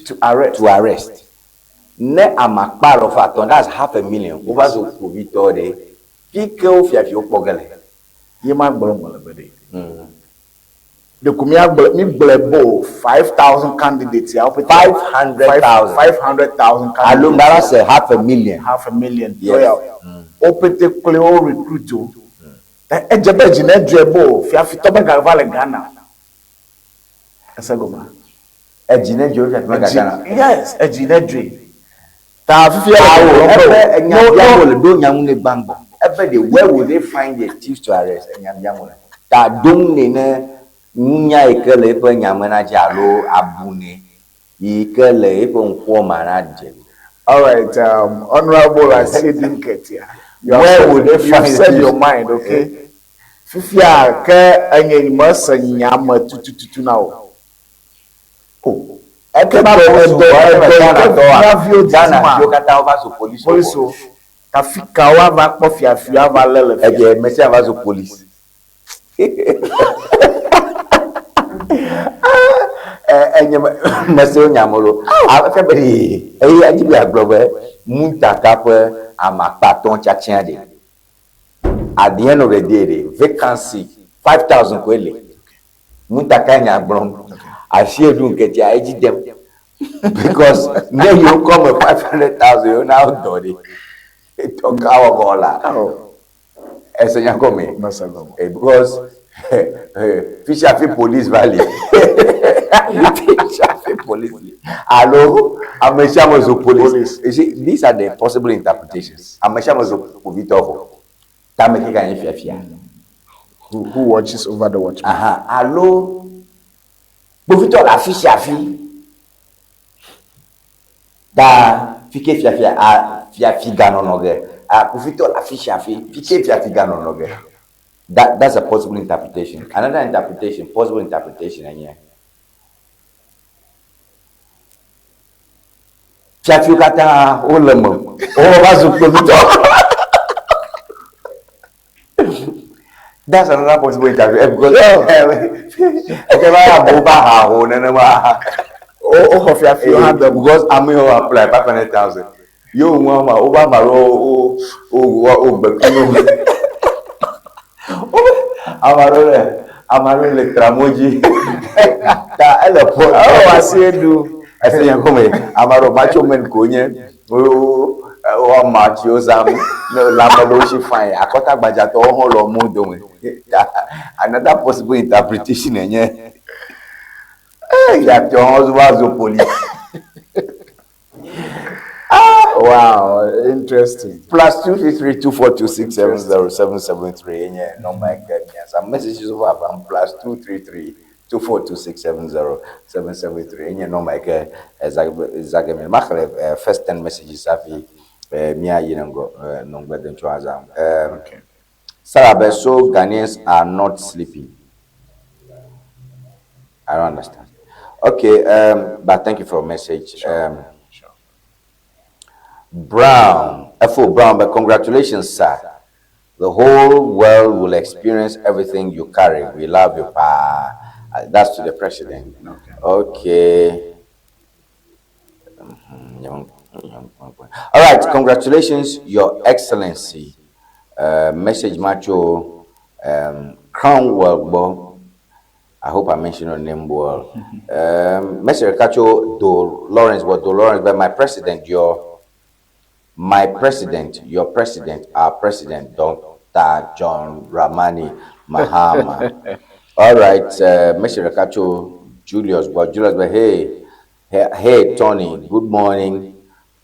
to arrest? Ne amakpar of aton, that's 500,000. Over the COVID today, people fear you pogale. You might be the Kumia 5,000 candidates. 500,000. 500,000 candidates. Alumara say 500,000. 500,000. Yes. Open the Cleo recruit. Edgebage Nedrebo, Fiafito Megavale Ghana. Esagoma. Ejinedjo Ghana. Yes, Ejinedre. Where will they find the thieves to arrest? Ta dum ne nya ikele pe nyamana jalo abune ikele pe nko manaje. All right, Honorable, I see didn't get here. Where would they find you set your mind, okay? Fifia ke enye masa nyama tutututu now. Oh. Ghana yo kata over so police. Police Tafika wa va kpofia fia va lele. Eje mesi ava so police. Enye mesi onyamolo. Afebere eyi ajibi aglobe muntaka pe amapaton chachia de. At the end of the day, vacancy 5,000 kwele. Muntaka nyagbron. I see you get your age them. Because then you come with 500,000, you now do it. It took our gola. As a young woman, because Fisher Police Valley. Fisher Police. Hello, I'm a shaman of police. You see, these are the possible interpretations. I'm a shaman of Povitovo. Who watches over the watchman? Hello, Povito la Fisher. Da fike fiafi ganonoge kufito la fishafi fike fiafi ganonoge. That's a possible interpretation. Another interpretation, possible interpretation here. Fiafi kata olemo o bazu kufito. That's another possible interpretation because because I'm here apply 500,000. You mama over maro amaro le tramoji. Ta ele po. Oh, I see you. I say come amaro macho men konye. O macho zam no lamado she fine. Akota gbaja to ho lo mu don. Another possible interpretation enye. Ya Jones was a police. Wow, interesting. Plus 233-2426-70773. Yeah, no my goodness. Some messages over plus 233-2426-70773. Yeah, no my god. Exactly. First 10 messages have Mia Yinango no better than Chazam. Okay. Sarah, so Ghanaians are not sleeping. I don't understand. Okay, but thank you for your message. Sure. Brown, F.O. Brown, but congratulations, sir. The whole world will experience everything you carry. We love you, pa. That's to the president. Okay. All right, congratulations, Your Excellency. Message macho, Cromwell. I hope I mentioned your name well. Message Kacho Do Lawrence, but my president, your president, our president, Dr. John Ramani Mahama. All right, Mr. Rakacho, Julius, but hey, Tony, good morning.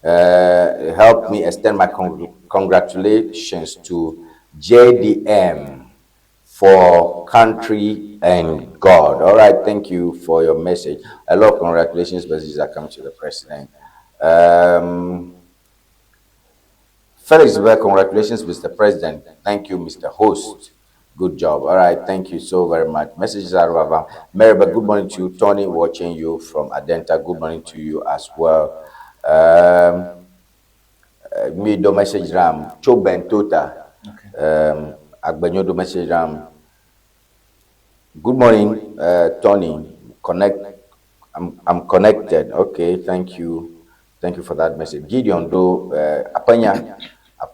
Help me extend my congratulations to JDM for country and God. All right, thank you for your message. A lot of congratulations messages are coming to the president. Felix, congratulations, Mr. President. Thank you, Mr. Host. Good job. All right, thank you so very much. Messages are over. Mary, good morning to you. Tony, watching you from Adenta. Good morning to you as well. Me do message ram. Choben Tota. Agbanyo do message ram. Good morning, Tony. I'm connected. Okay, thank you. Thank you for that message. Gideon do Apanya,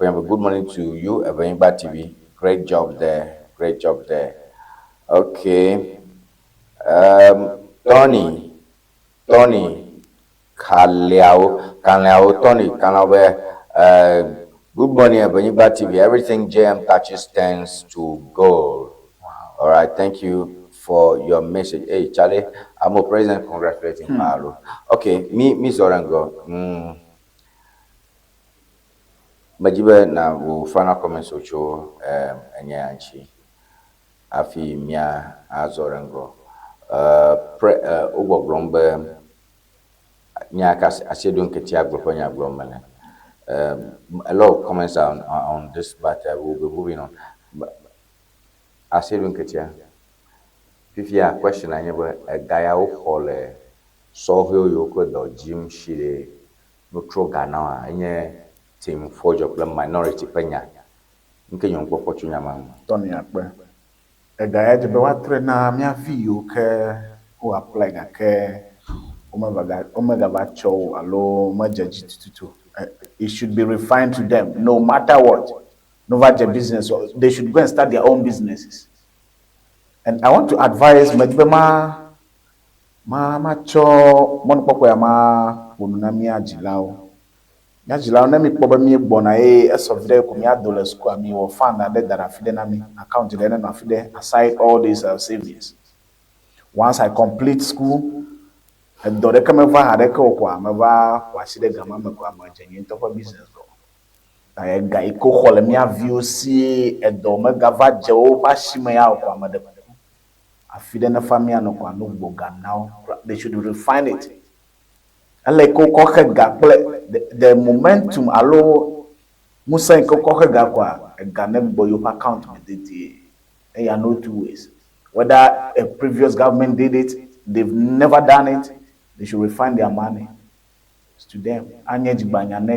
good morning to you, Ewenyigba TV. Great job there. Great job there. Okay. Tony Kaliao, Tony good morning, Ewenyigba TV. Everything JM touches turns to gold. Wow. All right, thank you for your message. Hey, Charlie, I'm a president congratulating Malu. Okay, me Zorango. Majibe na wo final comments ocho enye anchi. Afi mia Azorango. Ugo Grombe Nyaka Asedun Ketia Groponya Gromele. A lot of comments on this, but we'll be moving on. Asedun Ketia. Fifia question I never a guy out hole so yoko do Jim Shire no tro Ghana any team for your minority penya. Nke yon po fortune man. Tony Akpe. A guy to be what na mia view ke who apply ke omega bacho alo majaji tutu. It should be refined to them no matter what. No matter business, they should go and start their own businesses. And I want to advise Medbema cho monpoko ya ma wonunami ajilao. Ajilao na mi poba mi bona as of there komi adole school mi wo fan na that afide na mi account there na afide aside all these savings. Once I complete school and do reka me va hareka okwa me va kwaside gama me kwa ma jenye to for business go. Na ga iko khole mi avio si edo me gava je o ba shime ya okwa ma de afide na family no kwa no boga now they should refine it. And like the momentum allow Musa and Coca Gakwa and Ganem Boyo account with it. There are no two ways. Whether a previous government did it, they've never done it, they should refine their money. It's to them. 녕DI WƆNA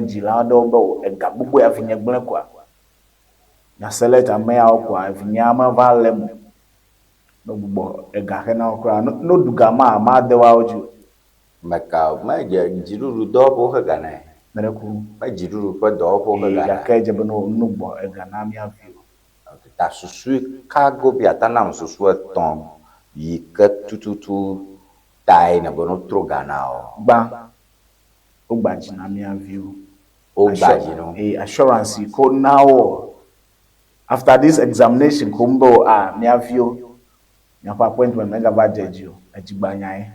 and Gabubu Ewenyigba. Na select a mayor kwa Ewenyama Valem. No bubo e gahena okra no dugama ma dewa oju Maka ma jiruru dobo ka gana mereku ma jiruru pa dobo ka gana ya keje beno nugbo e gana mi avio ta susu kago bi atana susu ton yi ka tututu tai na bono tro gana o gba jina mi avio o gba jino assurance ko now after this examination kombo mi avio Nyapa appointment mega budget you ajigbanya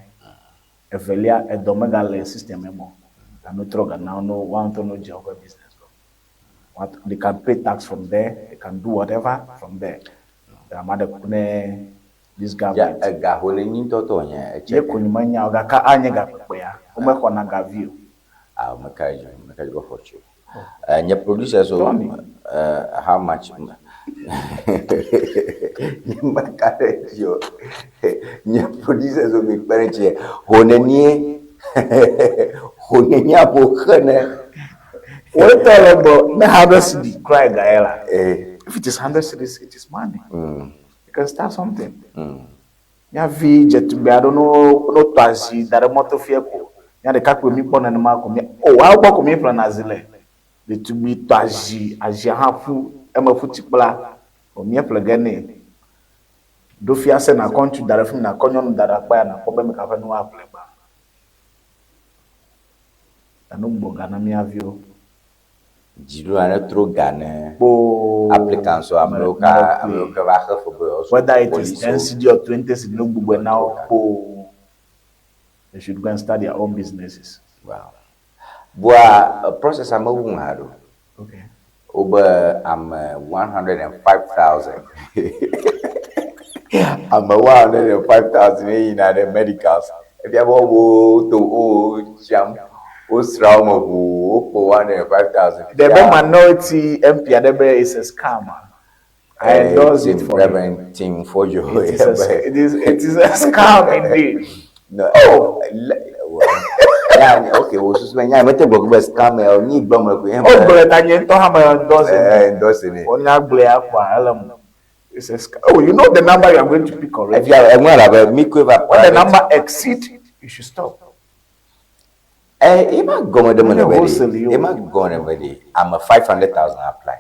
evelia edomega le system emo And no throw now no one to no job business. What they can pay tax from there, they can do whatever from there. The mother this government. Yeah, a gaholing toto nya. Ye kunimanya oga ka anya ga ya. Umeko na ga view. Ah, makaji go for you. And your producer so how much? Your producer so big parents here. Honenie Honenia What tell about na 100 cedi cry gaela. If it is 100 cedis, it is money. You can start something. Ya vi jet to be I don't know no taxi that motor vehicle. Ya de kakwe mi pon na ma ko mi. Oh, how about ko mi plan azile. The to be taxi aja hafu e ma futi pla. O mi plagane. Do fi ase na country that from na konyo no that pa na ko be me ka fa no apply ba. Anu boga na mi avio. Jilu ana tro gane. Oh, Applicants so America va for whether it is 10 cedi or 20 cedi no gbogbo now. Oh, they should go and start their own businesses. Wow. Boa process I'm haro. Okay. Over I'm 105,000. I'm 105,000 in the medicals. If you have all to jam. Osrauma who 105,000. The minority MP Adebe is a scammer. I endorse it for Reverend Team for you. It is a scam indeed. No. Oh, yeah. Okay. Well, so when you make a book about scam, you need bomb. Oh, but I need to have endorsing it. Only it's a scam. Oh, you know the number you are going to pick already. If you are when the number exceed, you should stop. I'm a 500,000 apply.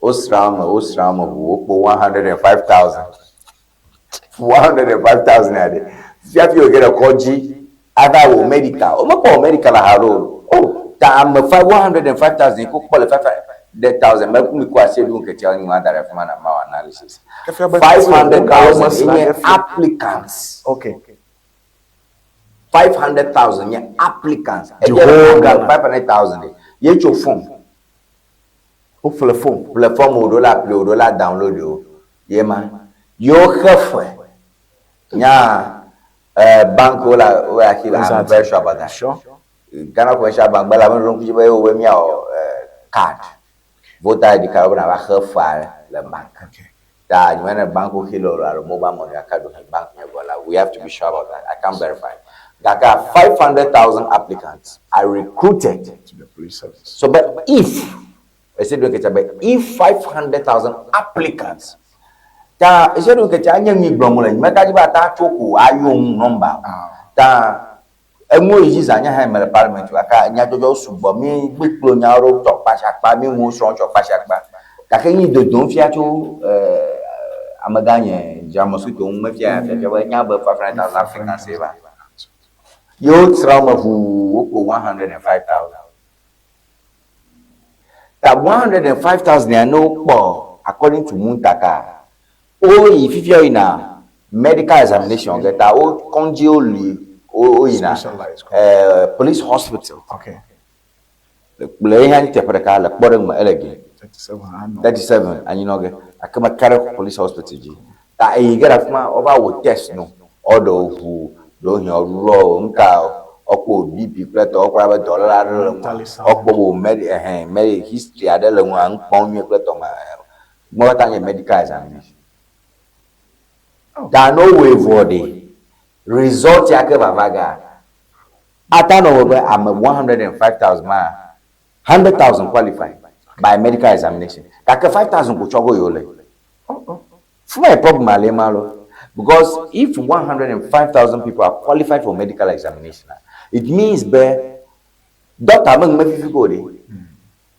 Osrama, 105,000. 105,000 a day. If you get a koji, other medical. Medical oh, I'm 105,000. You could qualify 100,000. Make say do get you that analysis. 500,000 applicants. Okay. 500,000 applicants. 500,000. You your phone. Hopefully phone. Platform $1 download you. Yeah man. Your health. Yeah. Bank where I'm very sure about that. Sure. Ghana commercial bank, but I'm going to give me card. Voter ID card na health file the bank. Okay. That when a bank will kill or mobile money card bank, we have to be sure about that. I can't verify. That are 500,000 applicants are recruited To the police service. So, but if 500,000 applicants, ta ese do kecha anya mi gbromo la meka ji ba ta choku ayun number ta enwo yi za anya ha mere parliament aka nya jojo subo mi gbeklo nya ro to pasakpa mi mu so cho pasakpa ka kenyi dodon fi acho amaganye jamosu to mu fi afia nya ba 500,000 applicants eba yo trauma fu 105,000. That 105,000 I know according to Muntaka. Oh, if you are in a medical examination, get a congeoli or in a police hospital. Okay. The playing teperakala, bottom elegant. 37, and you know, I come a carry police hospital. That you get a man over with test, no, although who don't your wrong cow. Oko BP plate or private dollar oko med history adele wan pon you plate ma more than medical examination. There no way for the result yake bavaga. Ata no we am 105,000 ma 100,000 qualified by medical examination. Kake 5,000 go chogo yole. For my problem malo because if 105,000 people are qualified for medical examination, it means doctor among me go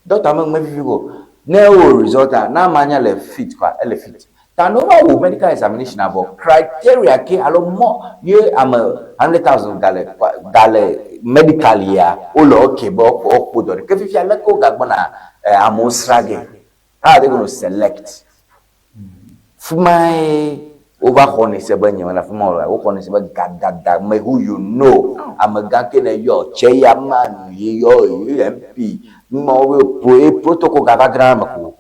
doctor among me go no result na manya le fit kwa ele fit can over medical examination about criteria ke alo more you am 100,000 gale medical ya olo okay bo okpodo ke fi ala ko gagbona amosrage how are they going to select for my over honey sebanya na from all o honey seba gadada me who you know amagake na yo chairman yo MP mo we protocol gavagram ko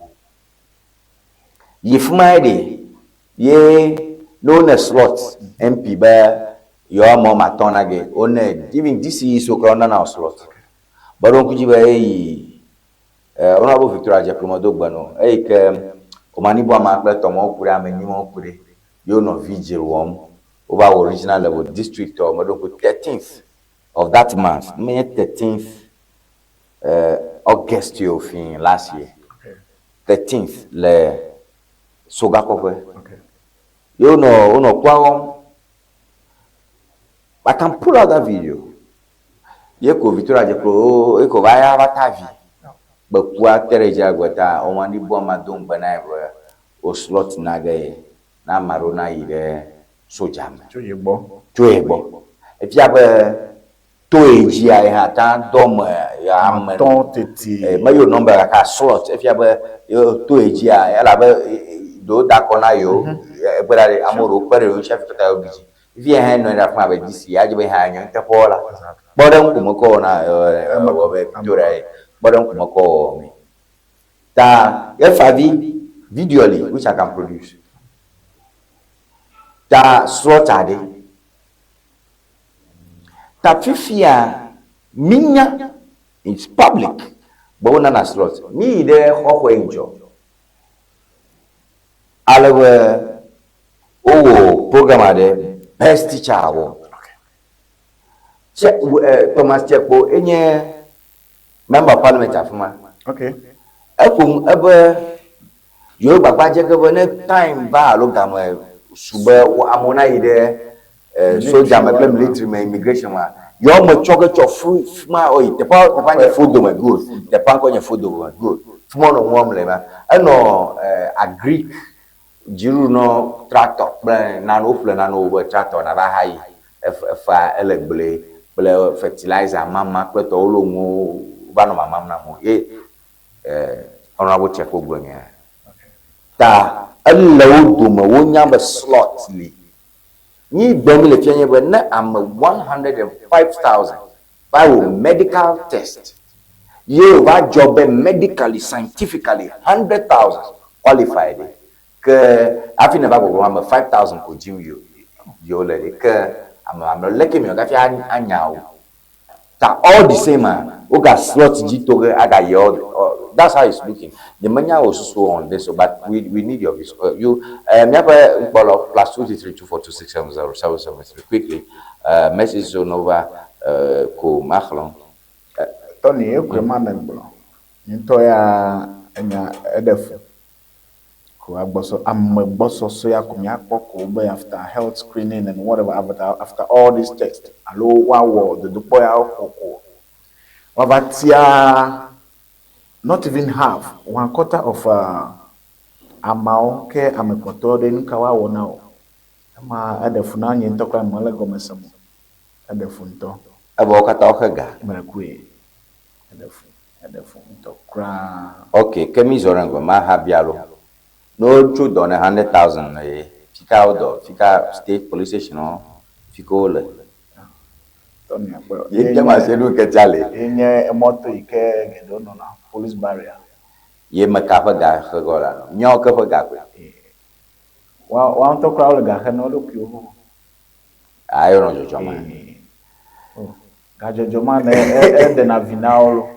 yifuma de ye no na slot MP ba yo mo matona ge on even this is so crowd na slot baron ku jiba honorable Victoria Japromodo gbano ke omani bo ma ple tomo kure ameni mo kure you no vigil over original level district or Modoko 13th of that month, May 13th August you fin last year. 13th le Sogakove. Okay. You know kwa I can pull out that video. Yeko Victoria Jepro eko vaya vatavi. But kwa tereja gwata omani bo madum bana o slot nagaye na marona ire sojam Joyebo. If you have a toy I had a dome, ya Don't it? my number like a slot. If you have a toy I have do that on you, but I'm more very chef. If you hand on that my this year, you may hang the pola. Bodom Kumokona, Bodom Kumoko me. That FIV videoly, which I can produce. That slaughtered that fifia minya it's public but one na slot me there hoko enjo alawe program ade best teacher award check Thomas Chekpo enye member parliament afuma Okay. ekum ebe yo gbagba je governor time ba lo gamo sube amona ide soldier my military my immigration ma your mo chocolate of fruit ma o the pa food my good the pa ko food my good fumo no warm le ma no agri jiru no tractor na no plan na no tractor na ba hai fa elegbele ble fertilizer mama kweto olomu ba no mama na mo honorable check ogbonya ta allow do ma wonya ba slot li ni gbemi le fianye be na am 105,000 by medical test you va job medically scientifically 100,000 qualified ke afi na ba go am 5,000 ko jiu you le ke am leke mi ga fi anyao ta all the same o ga slot jito aga yo that's how it's looking. The mania was so on this, so but we need your you plus 23324267077 quickly. Message on over ko machlon. Tony ekwemana gbolo. Nto ya enya edef. Ko agboso amgboso so ya ko mi akpoko be after health screening and whatever after all these tests. Alo wa wo the boy akoko. Wabatia not even half, 1/4 of amount ke amekoto de nkawa wona o ama adefuna nyi ntokwa male gomesamo adefunto Abo kata okaga. merakue adefu ntokra. Okay, kemi zorango ma habialo. No true don 100,000 fika odo, fika state police station no fika ole. Tony akpo. Ye jama sedu ketale. Enye moto ike gedo no na police barrier. Ye makapa ga khagora no. Nyo ka ga ko. Wa ntokra ole ga no lo pio. Ayo no jojo ma. Gajojo ma na de na vinaolo.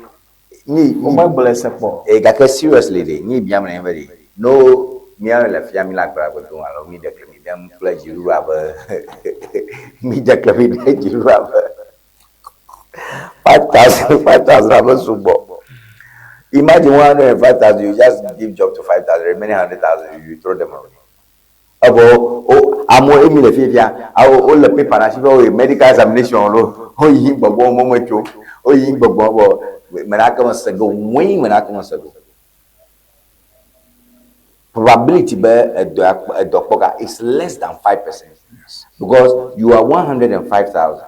Ni O ma blesse po. ga ka seriously de ni biam na every. No mi ara la fiami la kra ko to alo mi de klemi dem pledge ru aba. Mi de klemi de ru aba. 5,000 abo. Imagine 105,000, you just give job to 5,000, remaining 100,000, you throw them away. Abo, amo emi le fifia, o le paper na sibo medical examination lo, o yin gbogbo mo mecho, o yin gbogbo bo, menaka mo sego, win menaka mo sego. Probability be a is less than 5%. Because you are 105,000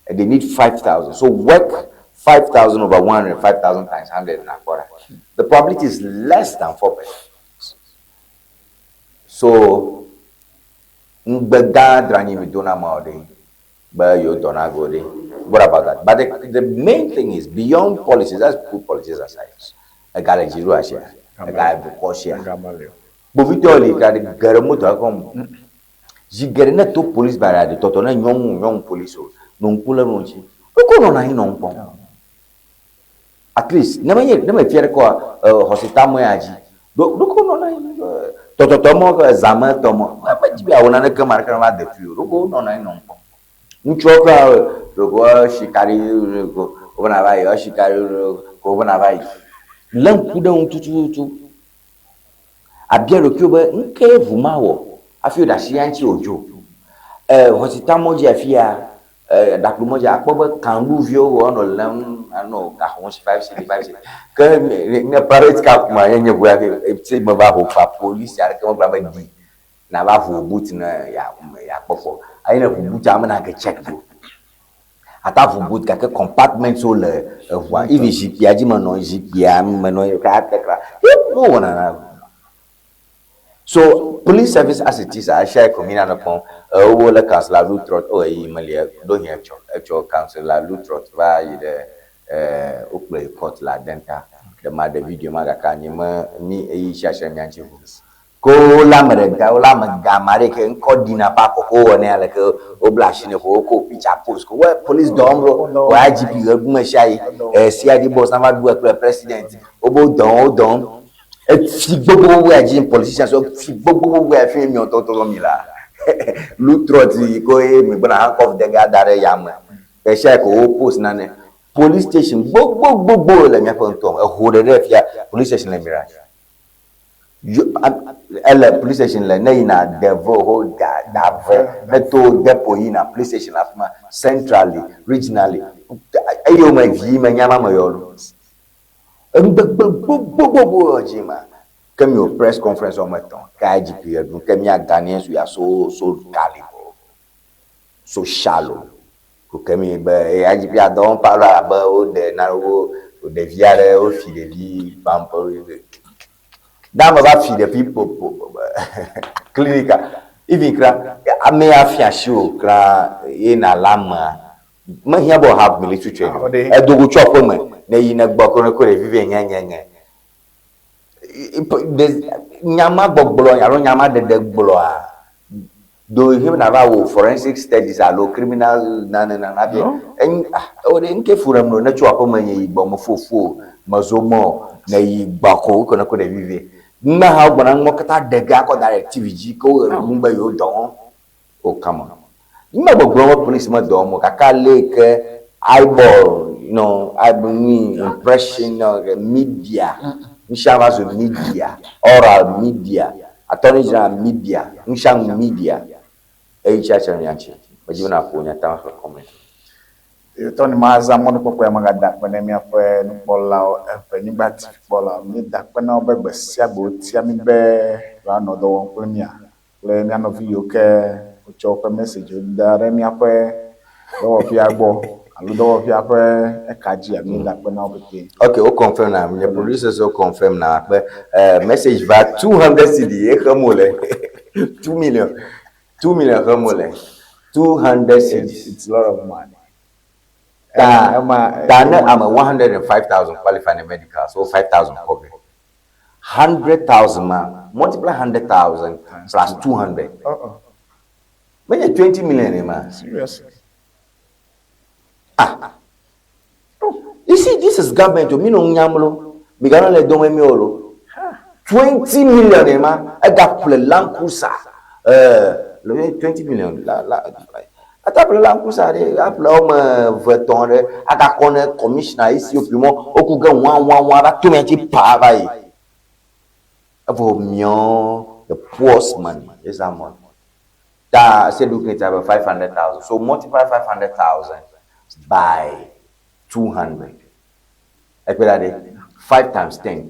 and they need 5,000. So work 5,000 over 105,000 times 100 and a quarter. The probability is less than 4%. So Mbega drani mi dona maode. But you don't go there. What about that? But the main thing is beyond policies, let's put policies aside. A guy like Russia, a guy like Russia. But we tell you that the government come. You get in to police barrier, the total young police, non puller nonchi. Look on I non. At least, never fear ko hospital moyaji. Look on I Tototomo, Zama Tomo. I want to come out the few. Look on I non. Nchoka rogo shikari rogo obanabai o shikari rogo obanabai lankuda untutu abiero kyoba nke vumawo afio da shianchi ojo hosita moji afia daklu moji akpoba kanlu vio ono lam ano ka hon 5 ke ne private cap ma yenye bua ke ti mo ba ho pa police ya ke mo ba di na ba fu boot na ya kpofo aina fu boot amana ke check do ata fu boot ka ke compartment so le voix if ji pia di mano ji pia mano ka tekra no wana. So police service as it is I share communal upon o le council Lutrot o e malia do here actual council Lutrot va de o play court la denta de ma de video ma ka nyima ni e shasha nyanchi ko la merega o la magamare ke nko dina pa ko ne ala ke o blash ne ko picture post ko police domro o IGP guma shai CID boss na ma do president o bo don et fi gbogbo we ajin politicians so fi gbogbo we fi mi ototo mi la Lutroti ko e mi gbona handcuff de ga dare yam e shai ko post na ne police station gbogbo le mi afon to e ho de fia police station le mirage elle police station la na devil hold that meto depo na police station afma centrally regionally ayo ma vi ma nyama ma yolo gbogbo jima come your press conference on my tongue KGP do come ya Ghanaians we are so caliber so shallow ko come be IGP adon para ba o de na o de viare o fi de bi pampo that must have feed the people clinical even kra ame afia show kra in alama ma hia bo have military training e dogo chop me na yi na gbakoro ko re vive nyanyanyan nyama gbogbolo yaro nyama de gbolo a do him na ba wo forensic studies alo criminal na bi en o de nke furam no na chop me yi gbo mo fofo mazomo na yi gbako ko na ko de vive na ha gbona ngokata dega ko directive ko mumba yo don o come on na gbogbo police ma do mo kaka leke eyeball I bring impression media nshama zo media oral media attorney general media nsham media e chacha nyanchi majibuna ko nya ta comment Tony maza mo ko ko magada ko ne mi afa no bola ni bat bola mi da ko na obegbe sia bo tia mi be ra no do won ko mi a le mi ano video ke o cho ko message da re mi afa do fi agbo alu do fi afa e kaji a mi da ko na obegbe. Okay, o confirm na the producers o confirm na message va 200 cedi e kamole 2 million kamole 200 cedis. It's a lot of money. I'm a 105,000 qualified in medical, so 5,000 covered. 100,000 man, multiply 100,000 plus 200. When you're 20 million, man. Seriously. You see, this is government. Me no nyamlo. Me gonna let don't me olo. 20 million, man. I got play Land Cruiser. 20 million. Atapele la nkusa de apele o me veton de aka kone commissioner ici au plus okuga wan ba to me ti pa ba yi avo mion the poorest money is that money that say look at about 500,000 so multiply 500,000 by 200 epela 5 times 10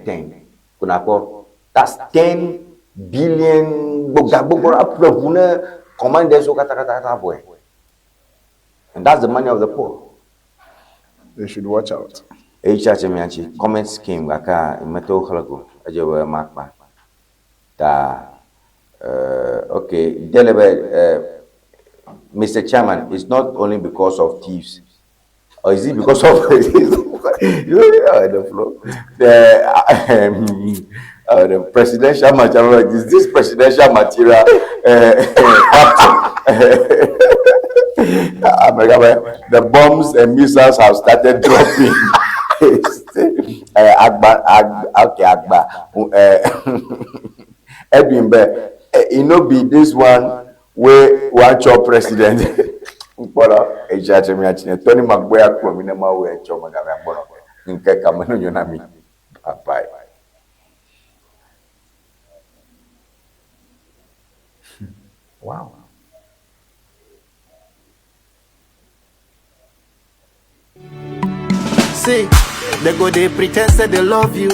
kuna ko that's 10 billion boga apele buna commande so kata boy. And that's the money of the poor. They should watch out. Comment scheme, Gaka, Meto Halago, Ajawa Makba. Da Okay, Mr. Chairman, it's not only because of thieves, or is it because of the floor? The presidential material, is this presidential material the bombs and missiles have started dropping. Agba. Edwin, it no be this one where one chop president. Tony Magboya Prominema where chop Magabo. Nke Kamano Yonami. Bye. Wow. See, they go they pretend say they love you.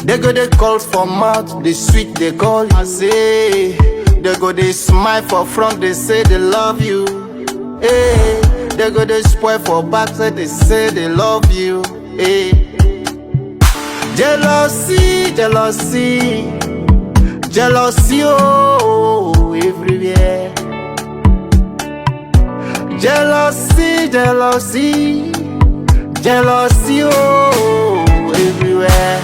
They go they call for mouth, they sweet they call you. Say, they go they smile for front, they say they love you. Hey, they go they spoil for back, they say they love you. Hey, jealousy, jealousy, jealousy, oh, everywhere. Jealousy, jealousy, jealousy, oh, everywhere.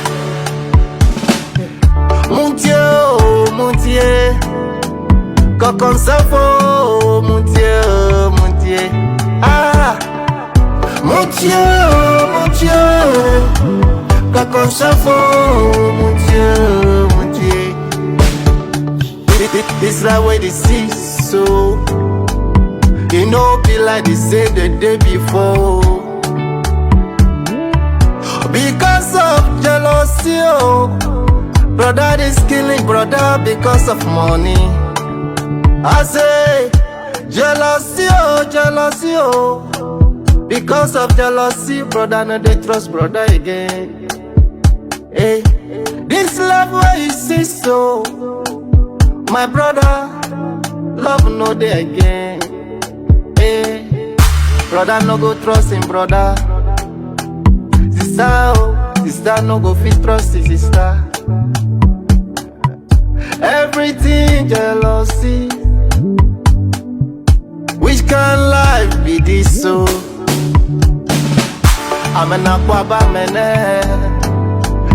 Mon Dieu, mon Dieu, quand ça vaut, mon Dieu, mon Dieu. Ah, mon Dieu, mon Dieu, quand ça vaut, mon Dieu, mon Dieu. This is the way they see so. You know, be like they said the day before. Because of jealousy, oh, brother is killing brother because of money. I say, jealousy, oh, jealousy, oh. Because of jealousy, brother, no they trust brother again. Hey, this love where you see so, my brother, love no day again. Hey, brother no go trust him brother. Sister, oh, sister no go fit trust his sister. Everything jealousy. Which kind life be this so? I'm an aquaba mene.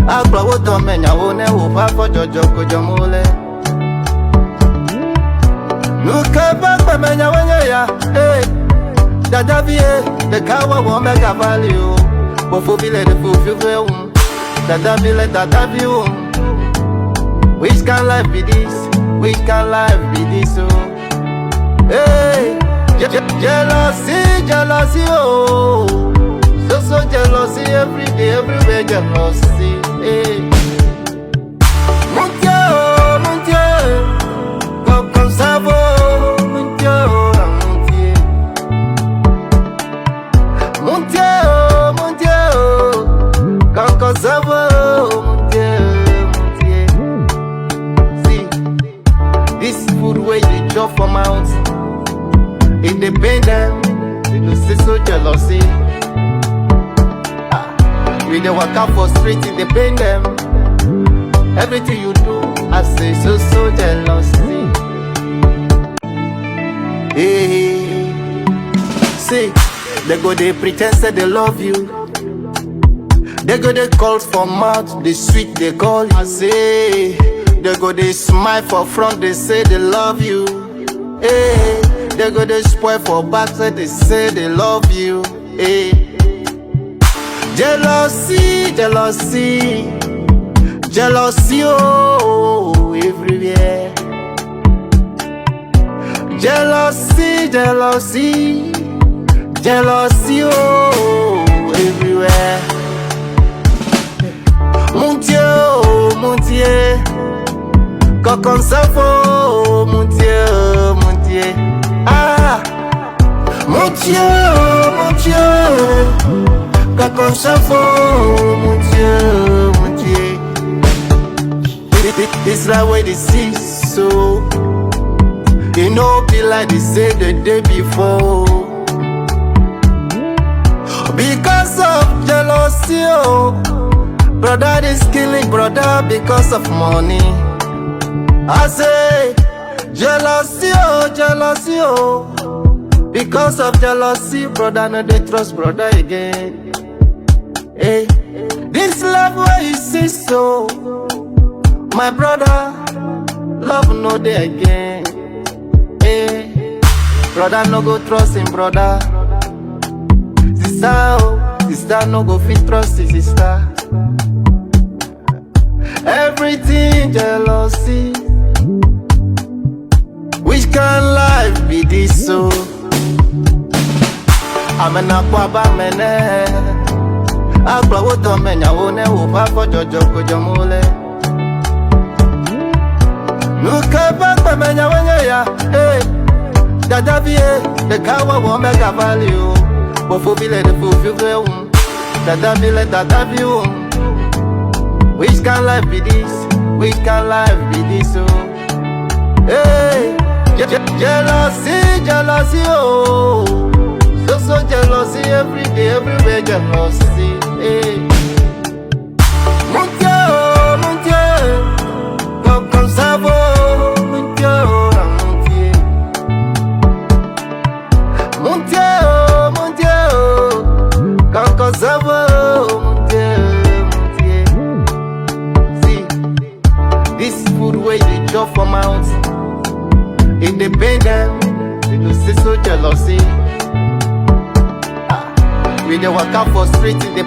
Aqua woto menya wone wofa for jojo kojomole. Nuka bakba menya wanya ya. Hey, dada vie the kawa wo mega value. Bofo bile de fulfill. Dada bile dada view. Which kind life be this? Which kind life be this so? Hey, jealousy, jealousy, oh. So jealousy every day, everywhere jealousy. Hey, mon Dieu, mon Dieu, comme ça vaut, mon Dieu, mon Dieu, mon Dieu, comme ça vaut, mon Dieu, mon Dieu. See, this food where they chop for mouth, it they pain them, they do say so jealousy. We dey walk out for street, it dey pain them. Everything you do, I say so jealousy. Hey, see, they go they pretend say they love you. They go they call for mouth, they sweet they call you. I say, they go they smile for front, they say they love you. Hey, they go they spoil for back, they say they love you. Hey. Jealousy, jealousy, jealousy, oh, everywhere. Jealousy, jealousy, jealousy, oh, everywhere. Mon Dieu, mon Dieu, quand ça vaut, mon Dieu, mon Dieu. Ah, mon Dieu, mon Dieu. Comme ça vaut, mon Dieu, mon Dieu. This is the way they see so. You know, be like they said the day before. Because of jealousy, oh, brother is killing brother because of money. I say, jealousy, oh. Because of jealousy, brother, no they trust brother again. Hey, this love where you see so, my brother, love no day again. Hey, brother no go trust him, brother. Sister no go fit trust his sister. Everything jealousy. Which kind life be this so? I'm an aquaba mene. Aqua water menya wone upa for jojo kujamule. Nuka bata menya wenya ya. Hey, dadabie the kawa womega value. Bofobile the fulfill. Dadabie. Which kind life be this? Which kind life be this so? Hey, jealousy, oh. So jealousy every day, everywhere jealousy. Hey, mon Dieu, comme ça va, mon Dieu, comme ça va, mon Dieu. See, this food where they drop from mouth, it dey pain them, they go see so jealousy. We dey waka for street, it dey